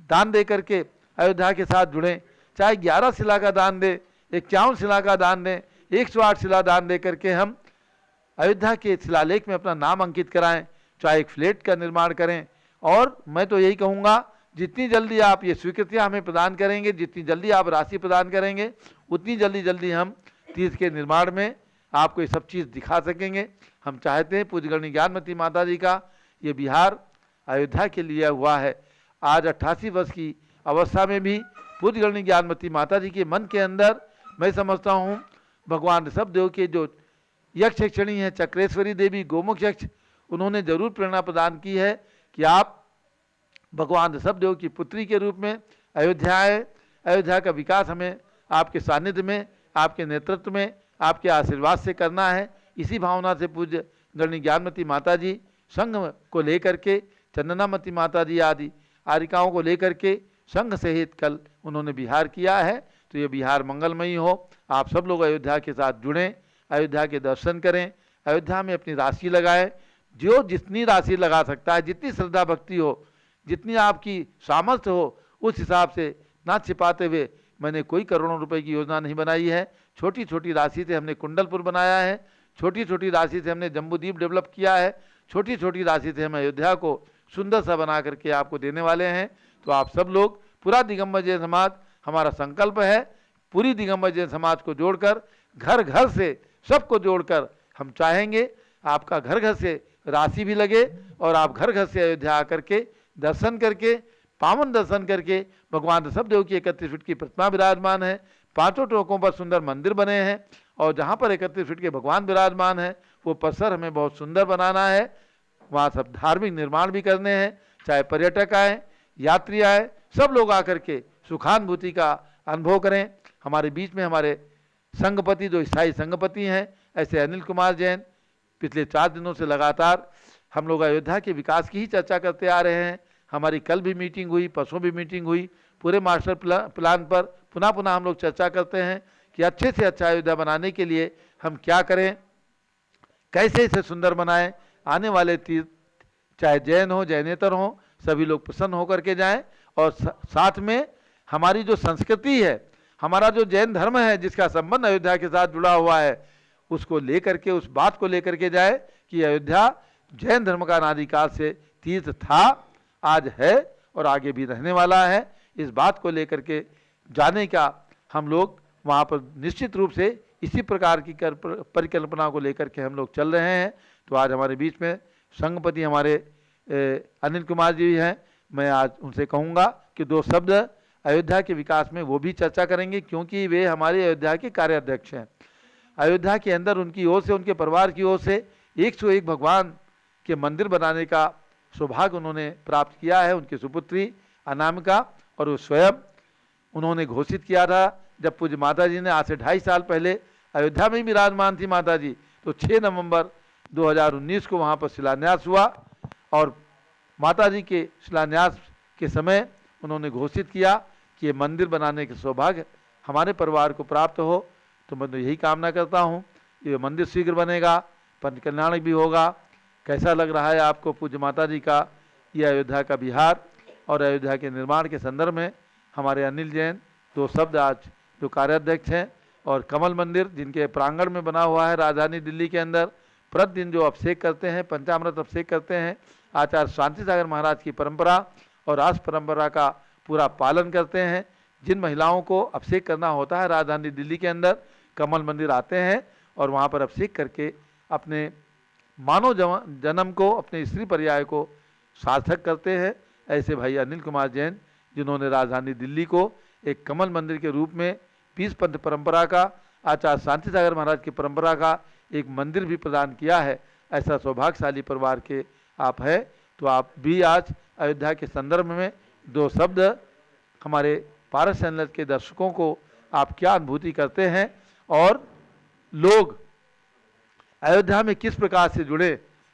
दान दे करके अयोध्या के साथ जुड़ें, चाहे 11 शिला का दान दे, 51 शिला का दान दें, 108 शिला दान दे करके हम अयोध्या के शिलालेख में अपना नाम अंकित कराएं, चाहे एक फ्लैट का निर्माण करें। और मैं तो यही कहूँगा, जितनी जल्दी आप ये स्वीकृतियाँ हमें प्रदान करेंगे, जितनी जल्दी आप राशि प्रदान करेंगे, उतनी जल्दी हम तीर्थ के निर्माण में आपको ये सब चीज़ दिखा सकेंगे। हम चाहते हैं पूज्यगणी ज्ञानमती माता जी का ये बिहार अयोध्या के लिए हुआ है। आज 88 वर्ष की अवस्था में भी पूज्यगणी ज्ञानमती माता जी के मन के अंदर मैं समझता हूँ भगवान ऋषभदेव के जो यक्ष यक्षिणी है, चक्रेश्वरी देवी, गोमुख यक्ष, उन्होंने जरूर प्रेरणा प्रदान की है कि आप भगवान ऋषभदेव की पुत्री के रूप में अयोध्या आए। अयोध्या का विकास हमें आपके सानिध्य में, आपके नेतृत्व में, आपके आशीर्वाद से करना है। इसी भावना से पूज्य गणी ज्ञानमती माता जी संघ को लेकर के, चंदनामती माता जी आदि आरिकाओं को लेकर के संघ सहित कल उन्होंने बिहार किया है। तो ये बिहार मंगलमयी हो। आप सब लोग अयोध्या के साथ जुड़ें, अयोध्या के दर्शन करें, अयोध्या में अपनी राशि लगाएं। जो जितनी राशि लगा सकता है, जितनी श्रद्धा भक्ति हो, जितनी आपकी सामर्थ्य हो, उस हिसाब से ना छिपाते हुए मैंने कोई करोड़ों रुपए की योजना नहीं बनाई है। छोटी छोटी राशि से हमने कुंडलपुर बनाया है, छोटी छोटी राशि से हमने जम्बूद्वीप डेवलप किया है, छोटी छोटी राशि से हम अयोध्या को सुंदर सा बना करके आपको देने वाले हैं। तो आप सब लोग, पूरा दिगंबर जैन समाज, हमारा संकल्प है पूरी दिगंबर जैन समाज को जोड़कर, घर घर से सबको जोड़कर हम चाहेंगे आपका घर घर से राशि भी लगे और आप घर घर से अयोध्या आकर के दर्शन करके, पावन दर्शन करके, भगवान ऋषभदेव की 31 फीट की प्रतिमा विराजमान है, 5 टोकों पर सुंदर मंदिर बने हैं और जहाँ पर 31 फीट के भगवान विराजमान है वो परिसर हमें बहुत सुंदर बनाना है। वहाँ सब धार्मिक निर्माण भी करने हैं, चाहे पर्यटक आए, यात्री आए, सब लोग आकर के सुखानुभूति का अनुभव करें। हमारे बीच में हमारे संघपति, जो स्थायी संघपति हैं, ऐसे अनिल कुमार जैन पिछले 4 दिनों से लगातार हम लोग अयोध्या के विकास की ही चर्चा करते आ रहे हैं। हमारी कल भी मीटिंग हुई, परसों भी मीटिंग हुई, पूरे मास्टर प्लान पर पुनः हम लोग चर्चा करते हैं कि अच्छे से अच्छा अयोध्या बनाने के लिए हम क्या करें, कैसे इसे सुंदर बनाएं। आने वाले तीर्थ चाहे जैन हो, जैनेतर हो, सभी लोग प्रसन्न होकर के जाएं और साथ में हमारी जो संस्कृति है, हमारा जो जैन धर्म है जिसका संबंध अयोध्या के साथ जुड़ा हुआ है, उसको लेकर के, उस बात को लेकर के जाए कि अयोध्या जैन धर्म का अनादिकाल से तीर्थ था, आज है और आगे भी रहने वाला है। इस बात को लेकर के जाने का हम लोग वहाँ पर निश्चित रूप से इसी प्रकार की परिकल्पना को लेकर के हम लोग चल रहे हैं। तो आज हमारे बीच में संघपति हमारे अनिल कुमार जी हैं। मैं आज उनसे कहूँगा कि 2 शब्द अयोध्या के विकास में वो भी चर्चा करेंगे, क्योंकि वे हमारे अयोध्या के कार्याध्यक्ष हैं। अयोध्या के अंदर उनकी ओर से, उनके परिवार की ओर से 101 भगवान के मंदिर बनाने का सौभाग्य उन्होंने प्राप्त किया है, उनकी सुपुत्री अनामिका। और वो स्वयं उन्होंने घोषित किया था, जब पूज्य माता जी ने आज से 2.5 साल पहले अयोध्या में ही विराजमान थी माता जी, तो 6 नवंबर 2019 को वहाँ पर शिलान्यास हुआ और माता जी के शिलान्यास के समय उन्होंने घोषित किया कि ये मंदिर बनाने के सौभाग्य हमारे परिवार को प्राप्त हो। तो मैं तो यही कामना करता हूँ, ये मंदिर शीघ्र बनेगा, पंच कल्याण भी होगा। कैसा लग रहा है आपको पूज्य माता जी का ये अयोध्या का बिहार और अयोध्या के निर्माण के संदर्भ में हमारे अनिल जैन 2 शब्द आज जो कार्याध्यक्ष हैं। और कमल मंदिर जिनके प्रांगण में बना हुआ है राजधानी दिल्ली के अंदर, प्रतिदिन जो अभिषेक करते हैं, पंचामृत अभिषेक करते हैं, आचार्य शांति सागर महाराज की परंपरा और राष्ट्र परंपरा का पूरा पालन करते हैं। जिन महिलाओं को अभिषेक करना होता है राजधानी दिल्ली के अंदर, कमल मंदिर आते हैं और वहाँ पर अभिषेक करके अपने मानव जन्म को, अपने स्त्री पर्याय को सार्थक करते हैं। ऐसे भाई अनिल कुमार जैन, जिन्होंने राजधानी दिल्ली को एक कमल मंदिर के रूप में पीस पंथ परंपरा का, आचार्य शांति सागर महाराज की परंपरा का एक मंदिर भी प्रदान किया है, ऐसा सौभाग्यशाली परिवार के आप हैं। तो आप भी आज अयोध्या के संदर्भ में 2 शब्द हमारे पारस चैनल के दर्शकों को आप क्या अनुभूति करते हैं और लोग अयोध्या में किस प्रकार से जुड़े,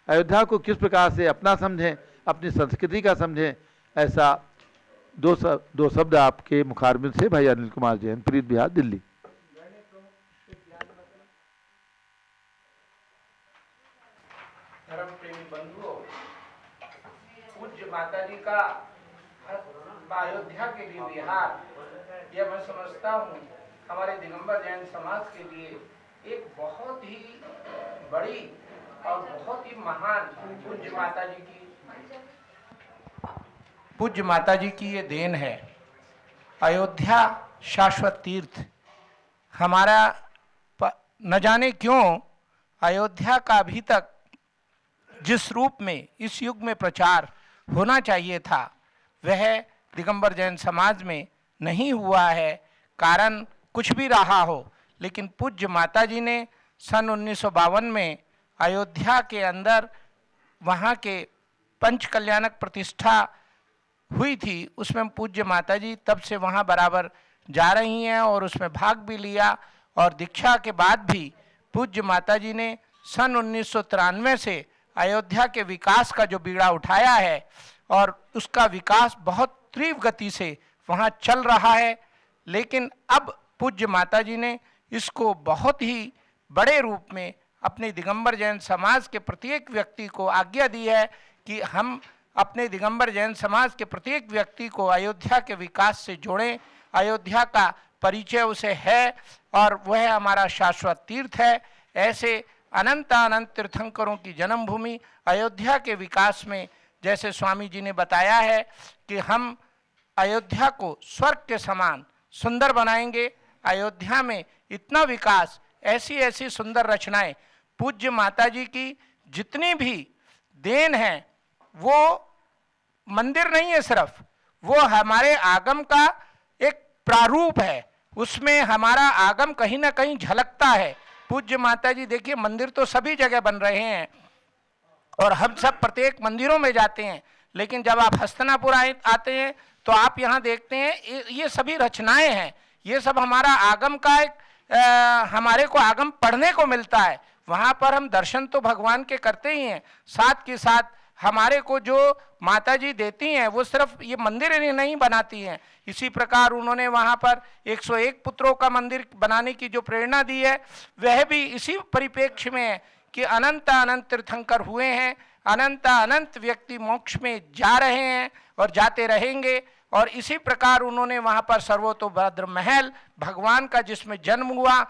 अयोध्या को किस प्रकार से अपना समझें, अपनी संस्कृति का समझें, ऐसा 2 शब्द आपके मुखारबिंद से भाई अनिल कुमार जैन, प्रीत बिहार, दिल्ली। धर्म प्रेमी बंधुओं, पूज्य माता जी का अयोध्या के लिए विहार, यह मैं समझता हूँ हमारे दिगंबर जैन समाज के लिए एक बहुत ही बड़ी और बहुत ही महान पूज्य माता जी की ये देन है। अयोध्या शाश्वत तीर्थ हमारा न जाने क्यों अयोध्या का अभी तक जिस रूप में इस युग में प्रचार होना चाहिए था वह दिगंबर जैन समाज में नहीं हुआ है। कारण कुछ भी रहा हो, लेकिन पूज्य माता जी ने सन 1952 में अयोध्या के अंदर वहाँ के पंच कल्याणक प्रतिष्ठा हुई थी, उसमें पूज्य माता जी तब से वहाँ बराबर जा रही हैं और उसमें भाग भी लिया। और दीक्षा के बाद भी पूज्य माता जी ने सन 1993 से अयोध्या के विकास का जो बीड़ा उठाया है और उसका विकास बहुत तीव्र गति से वहाँ चल रहा है। लेकिन अब पूज्य माता जी ने इसको बहुत ही बड़े रूप में अपने दिगंबर जैन समाज के प्रत्येक व्यक्ति को आज्ञा दी है कि हम अपने दिगंबर जैन समाज के प्रत्येक व्यक्ति को अयोध्या के विकास से जोड़ें। अयोध्या का परिचय उसे है और वह हमारा शाश्वत तीर्थ है। ऐसे अनंत अनंत तीर्थंकरों की जन्मभूमि अयोध्या के विकास में, जैसे स्वामी जी ने बताया है कि हम अयोध्या को स्वर्ग के समान सुंदर बनाएंगे। अयोध्या में इतना विकास, ऐसी ऐसी सुंदर रचनाएं, पूज्य माता जी की जितनी भी देन है वो मंदिर नहीं है सिर्फ, वो हमारे आगम का एक प्रारूप है। उसमें हमारा आगम कहीं ना कहीं झलकता है। पूज्य माता जी देखिए, मंदिर तो सभी जगह बन रहे हैं और हम सब प्रत्येक मंदिरों में जाते हैं, लेकिन जब आप हस्तिनापुर आते हैं तो आप यहाँ देखते हैं ये सभी रचनाएं हैं। ये सब हमारा आगम का एक हमारे को आगम पढ़ने को मिलता है। वहाँ पर हम दर्शन तो भगवान के करते ही हैं, साथ के साथ हमारे को जो माता जी देती हैं वो सिर्फ ये मंदिर ही नहीं बनाती हैं। इसी प्रकार उन्होंने वहाँ पर 101 पुत्रों का मंदिर बनाने की जो प्रेरणा दी है वह भी इसी परिप्रेक्ष्य में है कि अनंत अनंत तीर्थंकर हुए हैं, अनंत अनंत व्यक्ति मोक्ष में जा रहे हैं और जाते रहेंगे। और इसी प्रकार उन्होंने वहाँ पर सर्वतोभद्र महल भगवान का जिसमें जन्म हुआ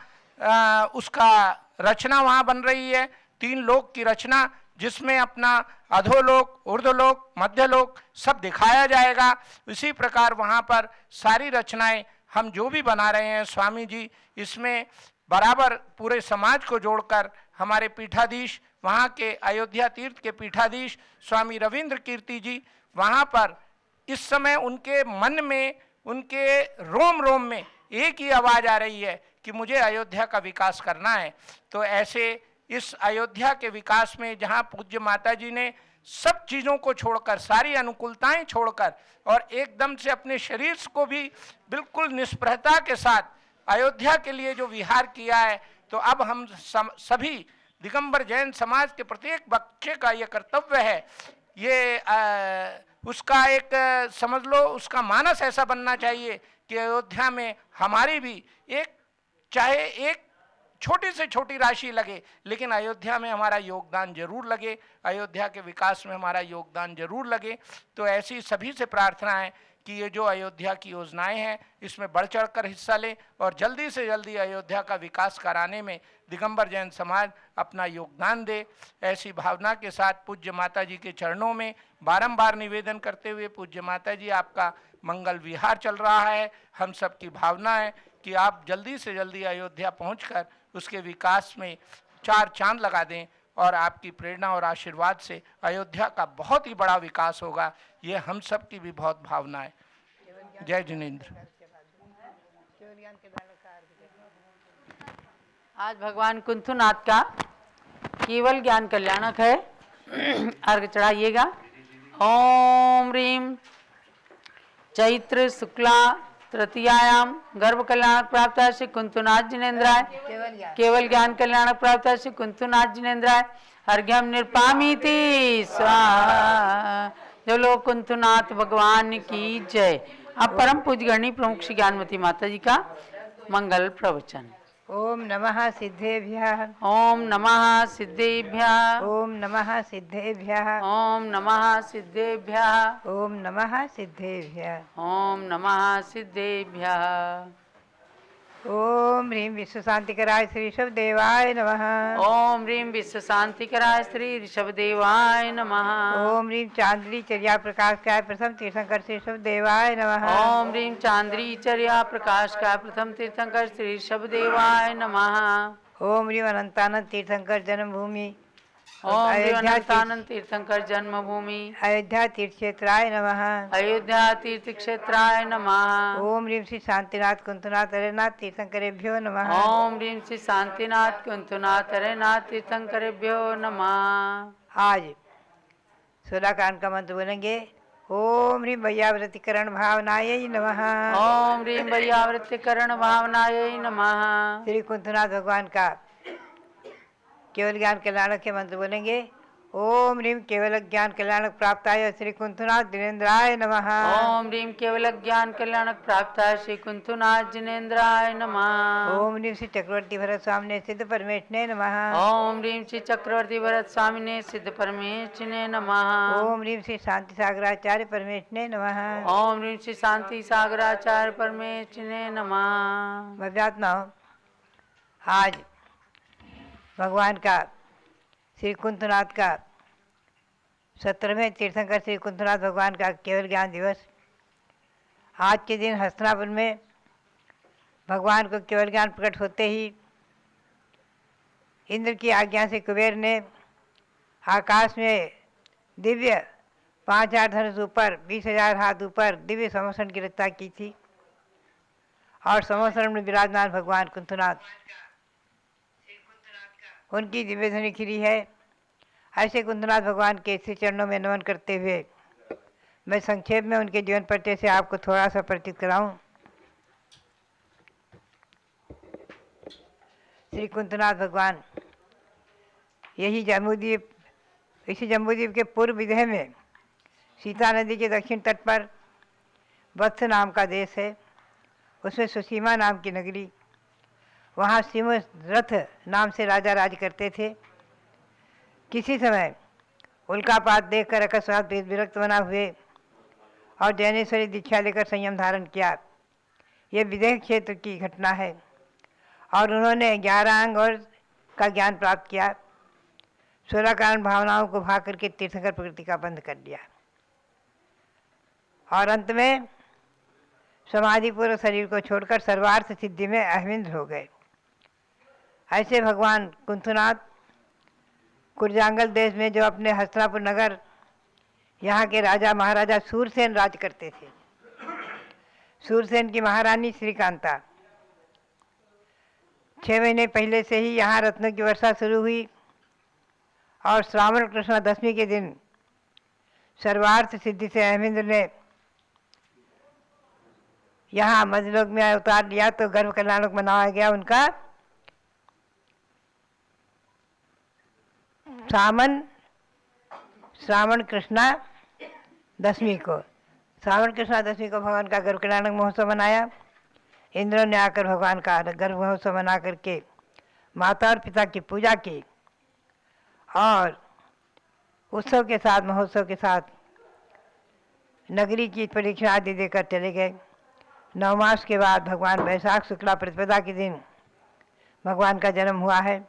उसका रचना वहाँ बन रही है। 3 लोक की रचना जिसमें अपना अधोलोक, ऊर्ध्वलोक, मध्यलोक सब दिखाया जाएगा। इसी प्रकार वहाँ पर सारी रचनाएं हम जो भी बना रहे हैं, स्वामी जी इसमें बराबर पूरे समाज को जोड़कर हमारे पीठाधीश, वहाँ के अयोध्या तीर्थ के पीठाधीश स्वामी रविंद्र कीर्ति जी, वहाँ पर इस समय उनके मन में, उनके रोम रोम में एक ही आवाज़ आ रही है कि मुझे अयोध्या का विकास करना है। तो ऐसे इस अयोध्या के विकास में जहाँ पूज्य माता जी ने सब चीज़ों को छोड़कर, सारी अनुकूलताएं छोड़कर और एकदम से अपने शरीर को भी बिल्कुल निष्प्रहता के साथ अयोध्या के लिए जो विहार किया है, तो अब हम सभी दिगंबर जैन समाज के प्रत्येक बच्चे का ये कर्तव्य है, ये उसका एक समझ लो उसका मानस ऐसा बनना चाहिए कि अयोध्या में हमारी भी एक, चाहे एक छोटी से छोटी राशि लगे, लेकिन अयोध्या में हमारा योगदान जरूर लगे, अयोध्या के विकास में हमारा योगदान जरूर लगे। तो ऐसी सभी से प्रार्थना है कि ये जो अयोध्या की योजनाएं हैं इसमें बढ़ चढ़कर हिस्सा लें और जल्दी से जल्दी अयोध्या का विकास कराने में दिगंबर जैन समाज अपना योगदान दे। ऐसी भावना के साथ पूज्य माता जी के चरणों में बारंबार निवेदन करते हुए, पूज्य माता जी आपका मंगल विहार चल रहा है, हम सब की भावना है कि आप जल्दी से जल्दी अयोध्या पहुंचकर उसके विकास में 4 चांद लगा दें और आपकी प्रेरणा और आशीर्वाद से अयोध्या का बहुत ही बड़ा विकास होगा, ये हम सब की भी बहुत भावना है। जय जिनेंद्र। आज भगवान कुंथुनाथ का केवल ज्ञान कल्याणक है, अर्घ चढ़ाइएगा। ओम ह्रीम चैत्र शुक्ला तृतीयायाम गर्भ कल्याण प्राप्त श्री कुंथुनाथ जिनेन्द्राय, केवल ज्ञान कल्याण प्राप्त श्री कुंथुनाथ जिनेन्द्राय, अर्घ्यम निर्पामीति स्वाहा। जो लोग कुंथुनाथ भगवान की जय। अब परम पूज्य गणी प्रमुख श्री ज्ञानमती माता जी का मंगल प्रवचन। ओम नमः सिद्धेभ्यः। ओम नमः सिद्धेभ्यः। ओम नमः सिद्धेभ्यः। ओम नमः सिद्धेभ्यः। ओम नमः सिद्धेभ्यः। ओम नमः सिद्धेभ्यः। ओम ह्रीं विश्व शांतिकराय श्री ऋषभ देवाय नमः। ओम ह्रीं विश्व शांतिकराय श्री ऋषभ देवाय नमः। ओम ह्रीं चांद्री चर्या प्रकाशकाय प्रथम तीर्थंकर श्री ऋषभ देवाय नमः। ओम ह्रीं चांद्री चर्या प्रकाश का प्रथम तीर्थंकर श्री ऋषभ देवाय नमः। ओम ह्रीं अनंतानंद तीर्थंकर जन्मभूमि ओम ह्रीं अयोध्या अनंतानंद तीर्थंकर जन्मभूमि अयोध्या तीर्थ क्षेत्राय नमः। अयोध्या तीर्थ क्षेत्राय नमः। ओम ह्रीं श्री शांतिनाथ कुंतनाथ हरेनाथ तीर्थंकरेभ्यो नमः। ओम ह्रीं श्री शांतिनाथ कुंतनाथ हरेनाथ तीर्थंकरेभ्यो नमः। आज 16 कांड का मंत्र बोलेंगे। ओम ह्रीं वैयावृतिकरण भावनायै नमः। ओम ह्रीं वैयावृत्तिकरण भावनायै नमः। श्री कुंतनाथ भगवान का केवल ज्ञान कल्याणक के मंत्र बोलेंगे। ओम ह्रीं केवल ज्ञान कल्याणक प्राप्ताय श्री कुंतनाथ जिनेन्द्राय नमः। ओम ह्रीं केवल ज्ञान कल्याणक प्राप्ताय श्री कुंतनाथ जिनेन्द्राय नमः। ओम ह्रीं श्री चक्रवर्ती भरत स्वामिने सिद्ध परमेश्वरने नमः। ओम ह्रीं श्री चक्रवर्ती भरत स्वामिने सिद्ध परमेश्वरने नमः। ओम ह्रीं श्री शांति सागराचार्य परमेश्वरने नमः। ओम ह्रीं श्री शांति सागराचार्य परमेश्वरने नमः। भव्यात्माओं, आज भगवान का श्री कुंतनाथ का 17वें तीर्थंकर श्री कुंतनाथ भगवान का केवल ज्ञान दिवस। आज के दिन हस्तिनापुर में भगवान को केवल ज्ञान प्रकट होते ही इंद्र की आज्ञा से कुबेर ने आकाश में दिव्य 5000 धनुष ऊपर 20,000 हाथ ऊपर दिव्य संवत्सरण की रचना की थी और संवत्सरण में विराजमान भगवान कुंतनाथ उनकी दिव्य ध्वनि खिली है। ऐसे कुंतनाथ भगवान के श्री चरणों में नमन करते हुए मैं संक्षेप में उनके जीवन परिचय से आपको थोड़ा सा परिचित कराऊं। श्री कुंतनाथ भगवान यही जम्बूद्वीप, इसी जम्बूद्वीप के पूर्व विदेह में सीता नदी के दक्षिण तट पर वत्स नाम का देश है। उसमें सुसीमा नाम की नगरी, वहाँ सिंहरथ नाम से राजा राज करते थे। किसी समय उल्कापात देखकर अकस्मात विरक्त बना हुए और जैनेश्वरी दीक्षा लेकर संयम धारण किया। ये विदेह क्षेत्र की घटना है और उन्होंने 11 अंग और का ज्ञान प्राप्त किया। 16 कारण भावनाओं को भाग करके तीर्थंकर प्रकृति का बंध कर दिया और अंत में समाधिपूर्व शरीर को छोड़कर सर्वार्थ सिद्धि में अहमिंद्र हो गए। ऐसे भगवान कुंतनाथ कुरजांगल देश में जो अपने हस्तिनापुर नगर, यहाँ के राजा महाराजा सूरसेन राज करते थे। सूरसेन की महारानी श्रीकांता 6 महीने पहले से ही यहाँ रत्नों की वर्षा शुरू हुई और श्रावण कृष्ण दशमी के दिन सर्वार्थ सिद्धि से अहमिंद्र ने यहाँ मध्यलोक में अवतार लिया तो गर्भ कल्याणक मनाया गया उनका श्रावण कृष्णा दशमी को। श्रावण कृष्णा दशमी को भगवान का गर्भ कल्याणक महोत्सव मनाया। इंद्रों ने आकर भगवान का गर्भ महोत्सव मना करके माता और पिता की पूजा की और उत्सव के साथ, महोत्सव के साथ नगरी की परीक्षा आदि देकर चले गए। 9 मास के बाद भगवान वैशाख शुक्ला प्रतिपदा के दिन भगवान का जन्म हुआ है।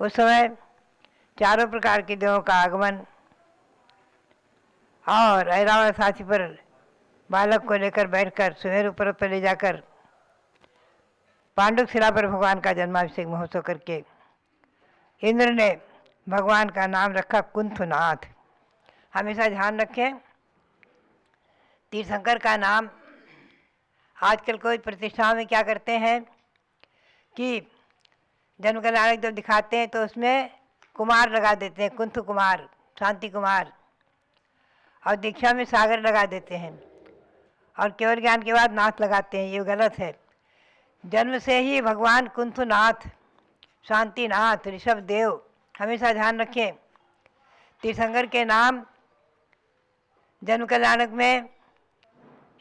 उस समय चारों प्रकार के देवों का आगमन और ऐरावत हाथी पर बालक को लेकर बैठकर सुमेरु पर्वत पर ले जाकर पांडुक शिला पर भगवान का जन्माभिषेक महोत्सव करके इंद्र ने भगवान का नाम रखा कुंतनाथ। हमेशा ध्यान रखें, तीर्थंकर का नाम आजकल कोई प्रतिष्ठाओं में क्या करते हैं कि जन्म कल्याणक जब दिखाते हैं तो उसमें कुमार लगा देते हैं, कुंथ कुमार, शांति कुमार, और दीक्षा में सागर लगा देते हैं और केवल ज्ञान के बाद नाथ लगाते हैं। ये गलत है। जन्म से ही भगवान कुंथनाथ, शांतिनाथ, ऋषभ देव, हमेशा ध्यान रखें। तीर्थंकर के नाम जन्म कल्याणक में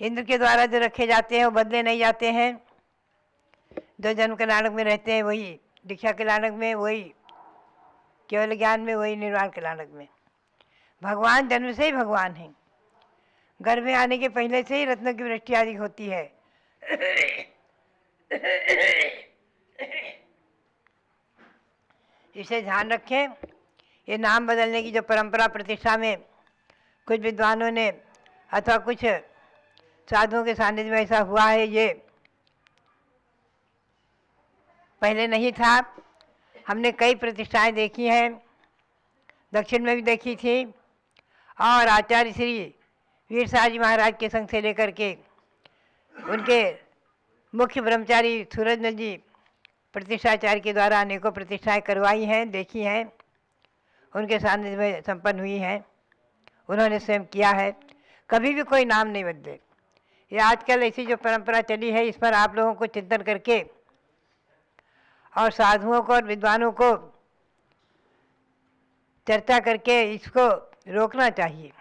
इंद्र के द्वारा जो रखे जाते हैं वो बदले नहीं जाते हैं। जो जन्म कल्याणक में रहते हैं वही, दीक्षा कल्याणक में वही, केवल ज्ञान में वही, निर्वाण कल्याणक में। भगवान जन्म से ही भगवान हैं। गर्भ में आने के पहले से ही रत्नों की वृष्टि आदि होती है। इसे ध्यान रखें। ये नाम बदलने की जो परंपरा प्रतिष्ठा में कुछ विद्वानों ने अथवा कुछ साधुओं के सानिध्य में ऐसा हुआ है, ये पहले नहीं था। हमने कई प्रतिष्ठाएं देखी हैं, दक्षिण में भी देखी थी, और आचार्य श्री वीर साहब जी महाराज के संग से लेकर के उनके मुख्य ब्रह्मचारी सूरजमल जी प्रतिष्ठाचार्य के द्वारा अनेकों प्रतिष्ठाएं करवाई हैं, देखी हैं, उनके सानिध्य में संपन्न हुई हैं, उन्होंने स्वयं किया है। कभी भी कोई नाम नहीं बदले। ये आजकल ऐसी जो परंपरा चली है, इस पर आप लोगों को चिंतन करके और साधुओं को और विद्वानों को चर्चा करके इसको रोकना चाहिए।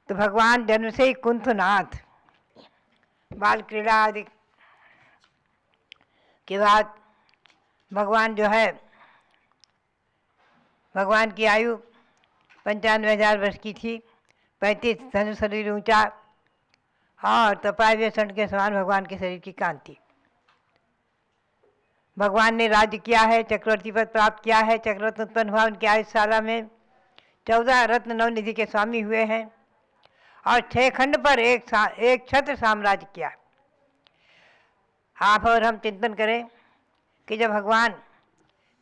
तो भगवान जन्म से ही कुंथनाथ, बाल क्रीड़ा आदि के बाद भगवान जो है, भगवान की आयु 95,000 वर्ष की थी, 35 धनु शरीर ऊंचा और तपाए षंड के समान भगवान के शरीर की कांति। भगवान ने राज्य किया है, चक्रवर्ती पद प्राप्त किया है, चक्ररत्न उत्पन्न हुआ उनकी आयुशाला में, 14 रत्न नवनिधि के स्वामी हुए हैं और 6 खंड पर एक छत्र साम्राज्य किया। आप और हम चिंतन करें कि जब भगवान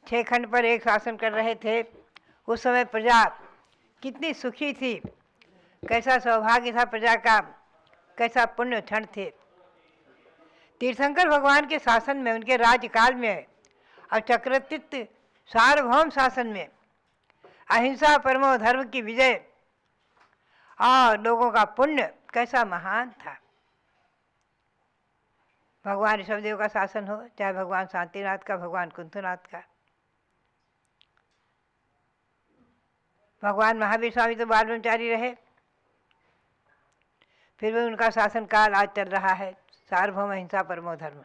6 खंड पर एक शासन कर रहे थे, उस समय प्रजा कितनी सुखी थी, कैसा सौभाग्य था प्रजा का, कैसा पुण्य क्षण थे। तीर्थंकर भगवान के शासन में, उनके राज्यकाल में और चक्रवर्तित्व सार्वभौम शासन में अहिंसा परमो धर्म की विजय और लोगों का पुण्य कैसा महान था। भगवान ऋषभदेव का शासन हो, चाहे भगवान शांतिनाथ का, भगवान कुंथनाथ का, भगवान महावीर स्वामी तो बाल ब्रह्मचारी रहे, फिर भी उनका शासन काल आज चल रहा है, सार्वभौम अहिंसा परमो धर्म।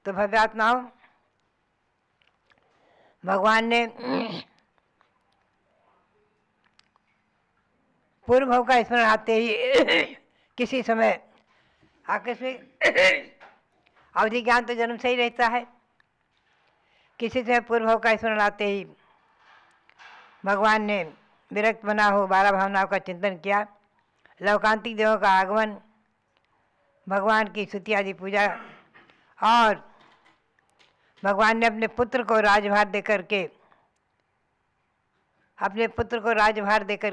तो भव्यात्माओं, भगवान ने पूर्व भाव का स्मरण आते ही किसी समय आकस्मिक अवधि ज्ञान तो जन्म से ही रहता है, किसी समय पूर्व भाव का स्मरण आते ही भगवान ने विरक्त बना हो 12 भावनाओं का चिंतन किया, लौकांतिक देवों का आगमन, भगवान की स्तुति आदि पूजा, और भगवान ने अपने पुत्र को राजभार देकर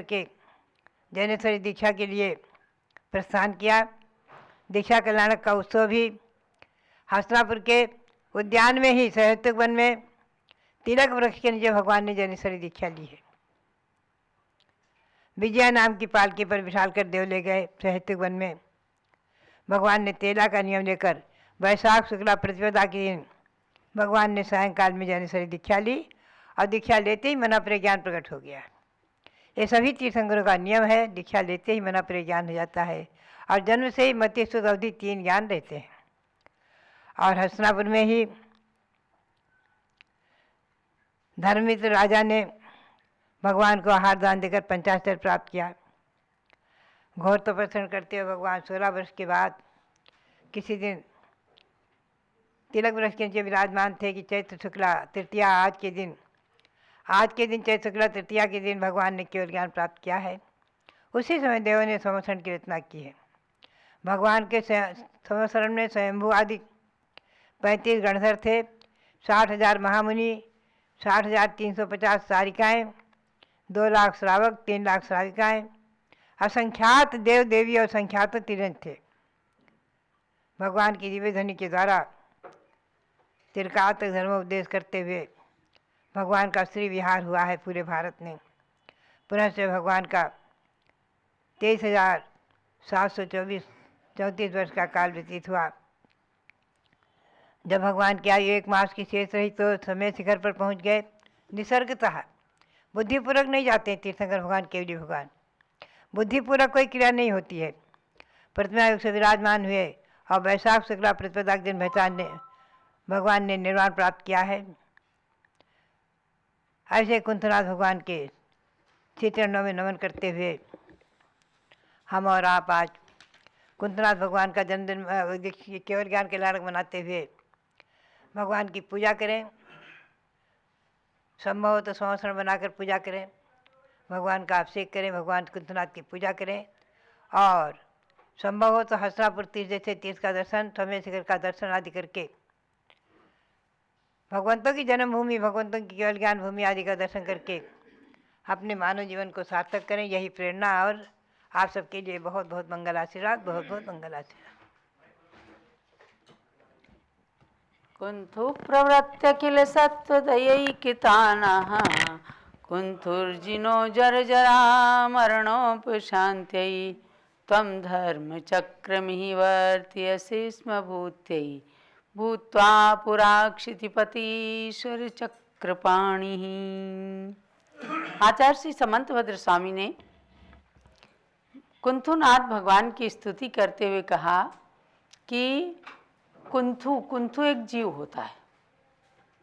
के जैनेश्वरी दीक्षा के लिए प्रस्थान किया। दीक्षा कल्याणक का उत्सव भी हस्तिनापुर के उद्यान में ही, सहस्तिक वन में तिलक वृक्ष के नीचे भगवान ने जैनेश्वरी दीक्षा ली है। विजया नाम की पालकी पर बिठाल कर देव ले गए सहस्तिक वन में। भगवान ने तेला का नियम लेकर वैशाख शुक्ला प्रतिपदा के दिन भगवान ने सायंकाल में जैनेश्वरी दीक्षा ली और दीक्षा लेते ही मना पर ज्ञान प्रकट हो गया। ये सभी तीर्थंकरों का नियम है, दीक्षा लेते ही मना पर ज्ञान हो जाता है और जन्म से ही मति सुध अवधि 3 ज्ञान रहते हैं। और हस्तिनापुर में ही धर्ममित्र राजा ने भगवान को आहार दान देकर पंचाक्षर प्राप्त किया। घोर तपस्या करते हुए भगवान 16 वर्ष के बाद किसी दिन तिलक वृक्ष के नीचे विराजमान थे कि चैत्र शुक्ला तृतीया आज के दिन चैत्र शुक्ला तृतीया के दिन भगवान ने केवल ज्ञान प्राप्त किया है। उसी समय देवों ने संवत्सरण की रचना की है। भगवान के संवत्सरण में स्वयंभू आदि 35 गणधर थे, 60,000 महामुनि, 60,350 सारिकाएँ, 2 लाख श्रावक, 3 लाख श्राविकाएँ, असंख्यात देव देवी और संख्यात तिरंज थे। भगवान की दिव्य ध्वनि के द्वारा तिरकात धर्मोपदेश करते हुए भगवान का श्री विहार हुआ है पूरे भारत में। पुनः से भगवान का 23,734 वर्ष का काल व्यतीत हुआ। जब भगवान की आयु 1 मास की शेष रही तो समय शिखर पर पहुंच गए। निसर्गतः बुद्धिपूर्वक नहीं जाते हैं तीर्थंकर भगवान, केवली भगवान। बुद्धिपूर्वक कोई क्रिया नहीं होती है। प्रतिमा युग से विराजमान हुए और वैशाख शुक्ला प्रतिपदा के दिन भगवान ने निर्वाण प्राप्त किया है। ऐसे कुंथनाथ भगवान के श्री चरणों में नमन करते हुए हम और आप आज कुंथनाथ भगवान का जन्मदिन केवल ज्ञान के लाड़क मनाते हुए भगवान की पूजा करें। संभव हो तो संवत्सरण बनाकर पूजा करें, भगवान का अभिषेक करें, भगवान कुंथनाथ की पूजा करें और संभव हो तो हस्तिनापुर तीर्थ जैसे तीर्थ का दर्शन, थमे शिखर का दर्शन आदि करके भगवंतों की जन्मभूमि, भगवंतों की केवल ज्ञान भूमि आदि का दर्शन करके अपने मानव जीवन को सार्थक करें। यही प्रेरणा और आप सबके लिए बहुत बहुत मंगल आशीर्वाद, बहुत बहुत मंगल आशीर्वाद। कुंथु प्रवृत्य किल सत्वदयैकितानः कुंथुर्जिनो जर्जरा मरणोपशान्त्यै त्वं धर्मचक्रमिहिवर्त्यसि स्म भूत्यै भूत्वा पुरा क्षितिपतीश्वर चक्रपाणिः। आचार्य श्री समंतभद्र स्वामी ने कुंथुनाथ भगवान की स्तुति करते हुए कहा कि कुंथु एक जीव होता है,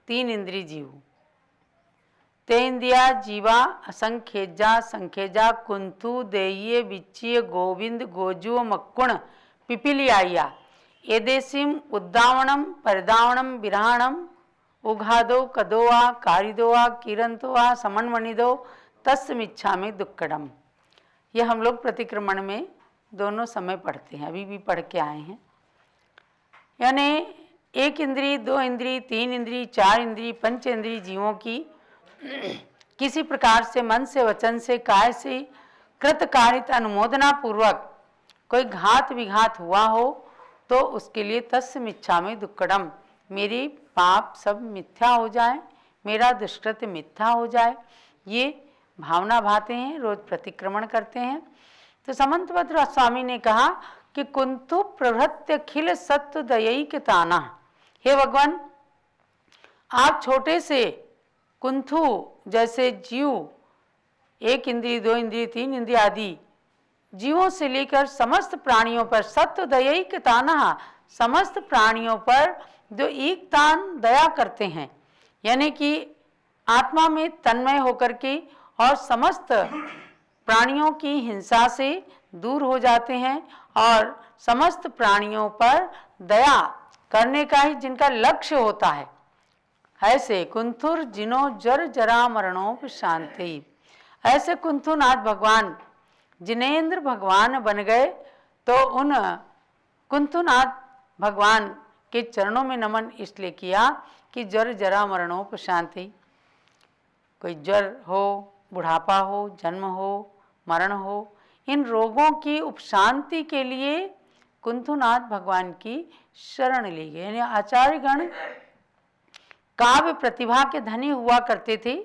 3 इंद्रिय जीव। तेन्द्रिया जीवा असंख्यजा संख्यजा कुंथु देये विच्चिय गोविंद गोजुओ मक्कुण पिपीलियाया एदेसिम उद्दावणम परिदावणम विरहाणम उघादो कदोआ कारिदोआ किरंतोआ समन्वनिदो तस्मिच्छा में दुक्कड़म। यह हम लोग प्रतिक्रमण में दोनों समय पढ़ते हैं, अभी भी पढ़ के आए हैं। यानी 1 इंद्रिय, 2 इंद्रिय, 3 इंद्रिय, 4 इंद्रिय, 5 इंद्रिय जीवों की किसी प्रकार से मन से, वचन से, काय से कृतकारित अनुमोदना पूर्वक कोई घात विघात हुआ हो तो उसके लिए तस्य मिच्छा में दुक्कड़म, मेरी पाप सब मिथ्या हो जाए, मेरा दुष्कृत्य मिथ्या हो जाए, ये भावना भाते हैं, रोज प्रतिक्रमण करते हैं। तो समंतभद्र स्वामी ने कहा कि कुंतु प्रभृत्य खिल सत्व दयैकिताना, हे भगवान आप छोटे से कुंथु जैसे जीव, 1 इंद्रिय, 2 इंद्रिय, 3 इंद्रिय आदि जीवों से लेकर समस्त प्राणियों पर सत्व दयैकिताना, समस्त प्राणियों पर जो एक तान दया करते हैं, यानी कि आत्मा में तन्मय होकर के और समस्त प्राणियों की हिंसा से दूर हो जाते हैं और समस्त प्राणियों पर दया करने का ही जिनका लक्ष्य होता है, ऐसे कुंथुर जिनो जर जरा मरणोपशान्ति, ऐसे कुंथुनाथ भगवान जिनेन्द्र भगवान बन गए। तो उन कुंथुनाथ भगवान के चरणों में नमन इसलिए किया कि जर जरा मरणोपशान्ति, कोई जर हो, बुढ़ापा हो, जन्म हो, मरण हो, इन रोगों की उपशांति के लिए कुंथुनाथ भगवान की शरण ली गई। यानी आचार्यगण काव्य प्रतिभा के धनी हुआ करते थे,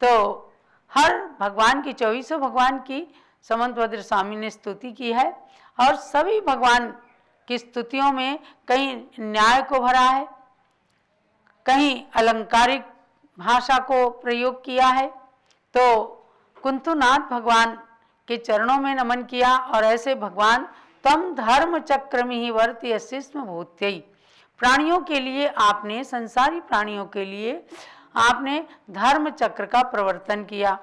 तो हर भगवान की 24 भगवान की समंतभद्र स्वामी ने स्तुति की है और सभी भगवान की स्तुतियों में कहीं न्याय को भरा है, कहीं अलंकारिक भाषा को प्रयोग किया है। तो कुंथुनाथ भगवान के चरणों में नमन किया और ऐसे भगवान तम धर्म चक्रमिहि वर्त्यसि स्म भूत्यै, प्राणियों के लिए आपने, संसारी प्राणियों के लिए आपने धर्म चक्र का प्रवर्तन किया।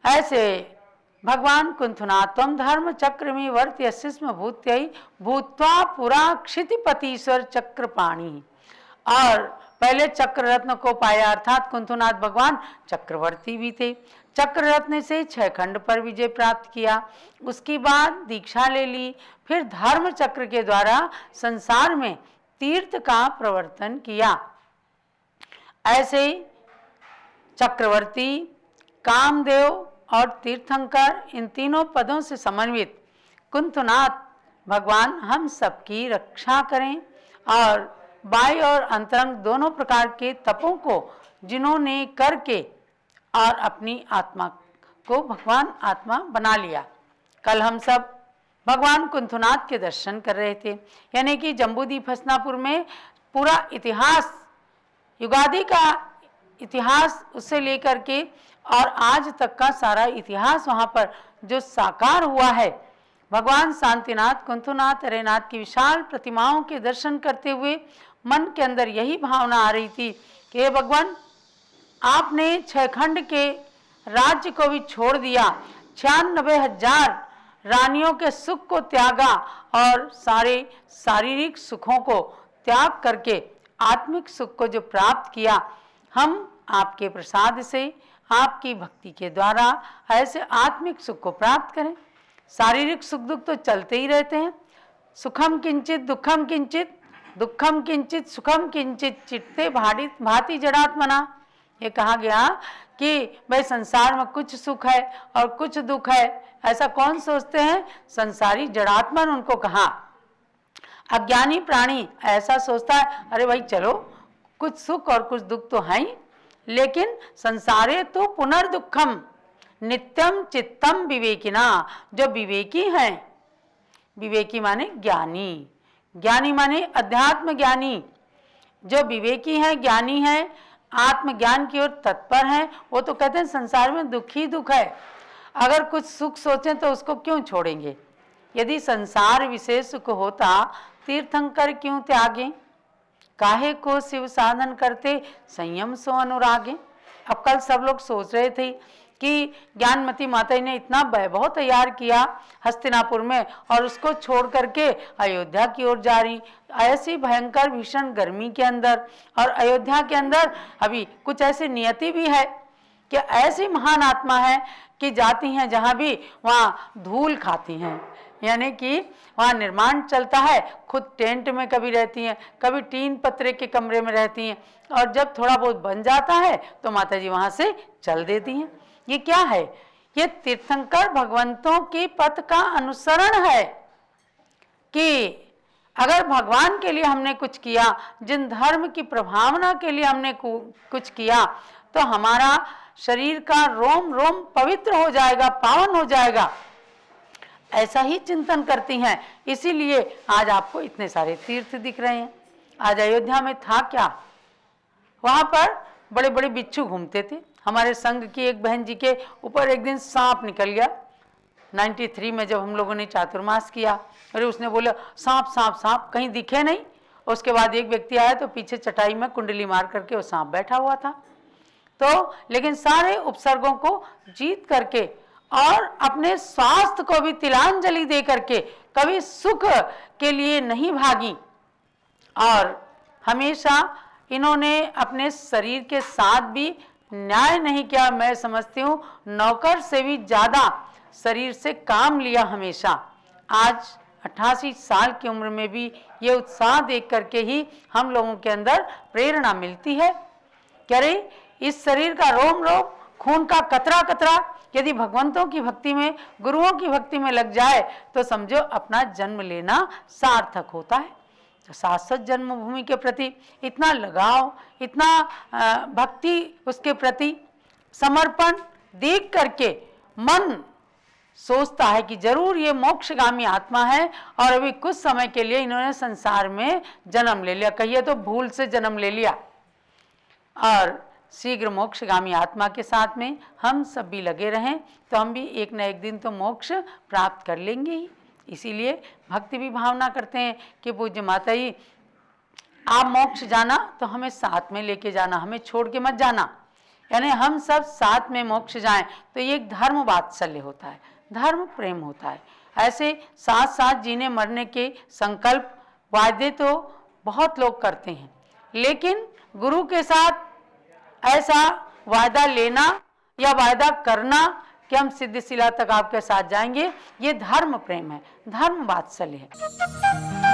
ऐसे भगवान कुंथुनाथ तम धर्म चक्रमिहि वर्त्यसि स्म भूत्यै भूत्वा पुरा क्षितिपतीश्वर चक्रपाणि, और पहले चक्र रत्न को पाया, अर्थात कुंथुनाथ भगवान चक्रवर्ती भी थे। चक्र रत्न से 6 खंड पर विजय प्राप्त किया, उसके बाद दीक्षा ले ली, फिर धर्म चक्र के द्वारा संसार में तीर्थ का प्रवर्तन किया। ऐसे चक्रवर्ती, कामदेव और तीर्थंकर, इन तीनों पदों से समन्वित कुंथुनाथ भगवान हम सबकी रक्षा करें और बाह्य और अंतरंग दोनों प्रकार के तपों को जिन्होंने करके और अपनी आत्मा को भगवान आत्मा बना लिया। कल हम सब भगवान कुंथुनाथ के दर्शन कर रहे थे, यानी कि जम्बूद्वीप हस्तिनापुर में पूरा इतिहास, युगादि का इतिहास उससे लेकर के और आज तक का सारा इतिहास वहाँ पर जो साकार हुआ है, भगवान शांतिनाथ, कुंथुनाथ, अरेनाथ की विशाल प्रतिमाओं के दर्शन करते हुए मन के अंदर यही भावना आ रही थी कि हे भगवान, आपने 6 खंड के राज्य को भी छोड़ दिया, 96,000 रानियों के सुख को त्यागा और सारे शारीरिक सुखों को त्याग करके आत्मिक सुख को जो प्राप्त किया, हम आपके प्रसाद से, आपकी भक्ति के द्वारा ऐसे आत्मिक सुख को प्राप्त करें। शारीरिक सुख दुख तो चलते ही रहते हैं। सुखम किंचित दुखम किंचित, दुखम किंचित सुखम किंचित, चित्ते भाति जड़ात्मना। ये कहा गया कि भाई संसार में कुछ सुख है और कुछ दुख है, ऐसा कौन सोचते हैं? संसारी जड़ात्मन उनको कहा। अज्ञानी प्राणी ऐसा सोचता है, अरे भाई चलो कुछ सुख और कुछ दुख तो है ही, लेकिन संसारे तो पुनर्दुखम नित्यम चित्तम विवेकिना। जो विवेकी हैं, विवेकी माने ज्ञानी, ज्ञानी माने अध्यात्म ज्ञानी, जो विवेकी हैं, ज्ञानी हैं, आत्मज्ञान की ओर तत्पर हैं, वो तो कहते हैं संसार में दुख ही दुख है, अगर कुछ सुख सोचें तो उसको क्यों छोड़ेंगे? यदि संसार विशेष सुख होता, तीर्थंकर क्यों त्यागे? काहे को शिव साधन करते, संयम सो अनुरागे। अब कल सब लोग सोच रहे थे कि ज्ञानमती माता ने इतना वैभव तैयार किया हस्तिनापुर में और उसको छोड़ करके अयोध्या की ओर जा रही, ऐसी भयंकर भीषण गर्मी के अंदर, और अयोध्या के अंदर अभी कुछ ऐसी नियति भी है कि ऐसी महान आत्मा है कि जाती हैं जहाँ भी वहाँ धूल खाती हैं, यानी कि वहाँ निर्माण चलता है, खुद टेंट में कभी रहती हैं, कभी टीन पत्रे के कमरे में रहती हैं, और जब थोड़ा बहुत बन जाता है तो माता जी वहाँ से चल देती हैं। ये क्या है? ये तीर्थंकर भगवंतों के पथ का अनुसरण है कि अगर भगवान के लिए हमने कुछ किया, जिन धर्म की प्रभावना के लिए हमने कुछ किया, तो हमारा शरीर का रोम रोम पवित्र हो जाएगा, पावन हो जाएगा, ऐसा ही चिंतन करती हैं। इसीलिए आज आपको इतने सारे तीर्थ दिख रहे हैं। आज अयोध्या में था क्या, वहां पर बड़े बड़े बिच्छू घूमते थे। हमारे संघ की एक बहन जी के ऊपर एक दिन सांप निकल गया, 93 में जब हम लोगों ने चातुर्मास किया। अरे उसने बोला सांप सांप सांप, कहीं दिखे नहीं। उसके बाद एक व्यक्ति आया तो पीछे चटाई में कुंडली मार करके वो सांप बैठा हुआ था। तो लेकिन सारे उपसर्गों को जीत करके और अपने स्वास्थ्य को भी तिलांजलि दे करके कभी सुख के लिए नहीं भागी, और हमेशा इन्होंने अपने शरीर के साथ भी न्याय नहीं किया। मैं समझती हूँ नौकर से भी ज्यादा शरीर से काम लिया हमेशा। आज 88 साल की उम्र में भी ये उत्साह देख करके ही हम लोगों के अंदर प्रेरणा मिलती है कि अरे इस शरीर का रोम रोम, खून का कतरा कतरा यदि भगवंतों की भक्ति में, गुरुओं की भक्ति में लग जाए तो समझो अपना जन्म लेना सार्थक होता है। तो शाश्वत जन्मभूमि के प्रति इतना लगाव, इतना भक्ति, उसके प्रति समर्पण देख करके मन सोचता है कि जरूर ये मोक्षगामी आत्मा है, और अभी कुछ समय के लिए इन्होंने संसार में जन्म ले लिया, कहिए तो भूल से जन्म ले लिया, और शीघ्र मोक्षगामी आत्मा के साथ में हम सब भी लगे रहें तो हम भी एक न एक दिन तो मोक्ष प्राप्त कर लेंगे ही। इसीलिए भक्ति भी भावना करते हैं कि पूज्य माता जी आप मोक्ष जाना तो हमें साथ में लेके जाना, हमें छोड़ के मत जाना, यानी हम सब साथ में मोक्ष जाएं। तो ये एक धर्म वात्सल्य होता है, धर्म प्रेम होता है। ऐसे साथ साथ जीने मरने के संकल्प वादे तो बहुत लोग करते हैं, लेकिन गुरु के साथ ऐसा वादा लेना या वादा करना कि हम सिद्धिशिला तक आपके साथ जाएंगे, ये धर्म प्रेम है, धर्म वात्सल्य है।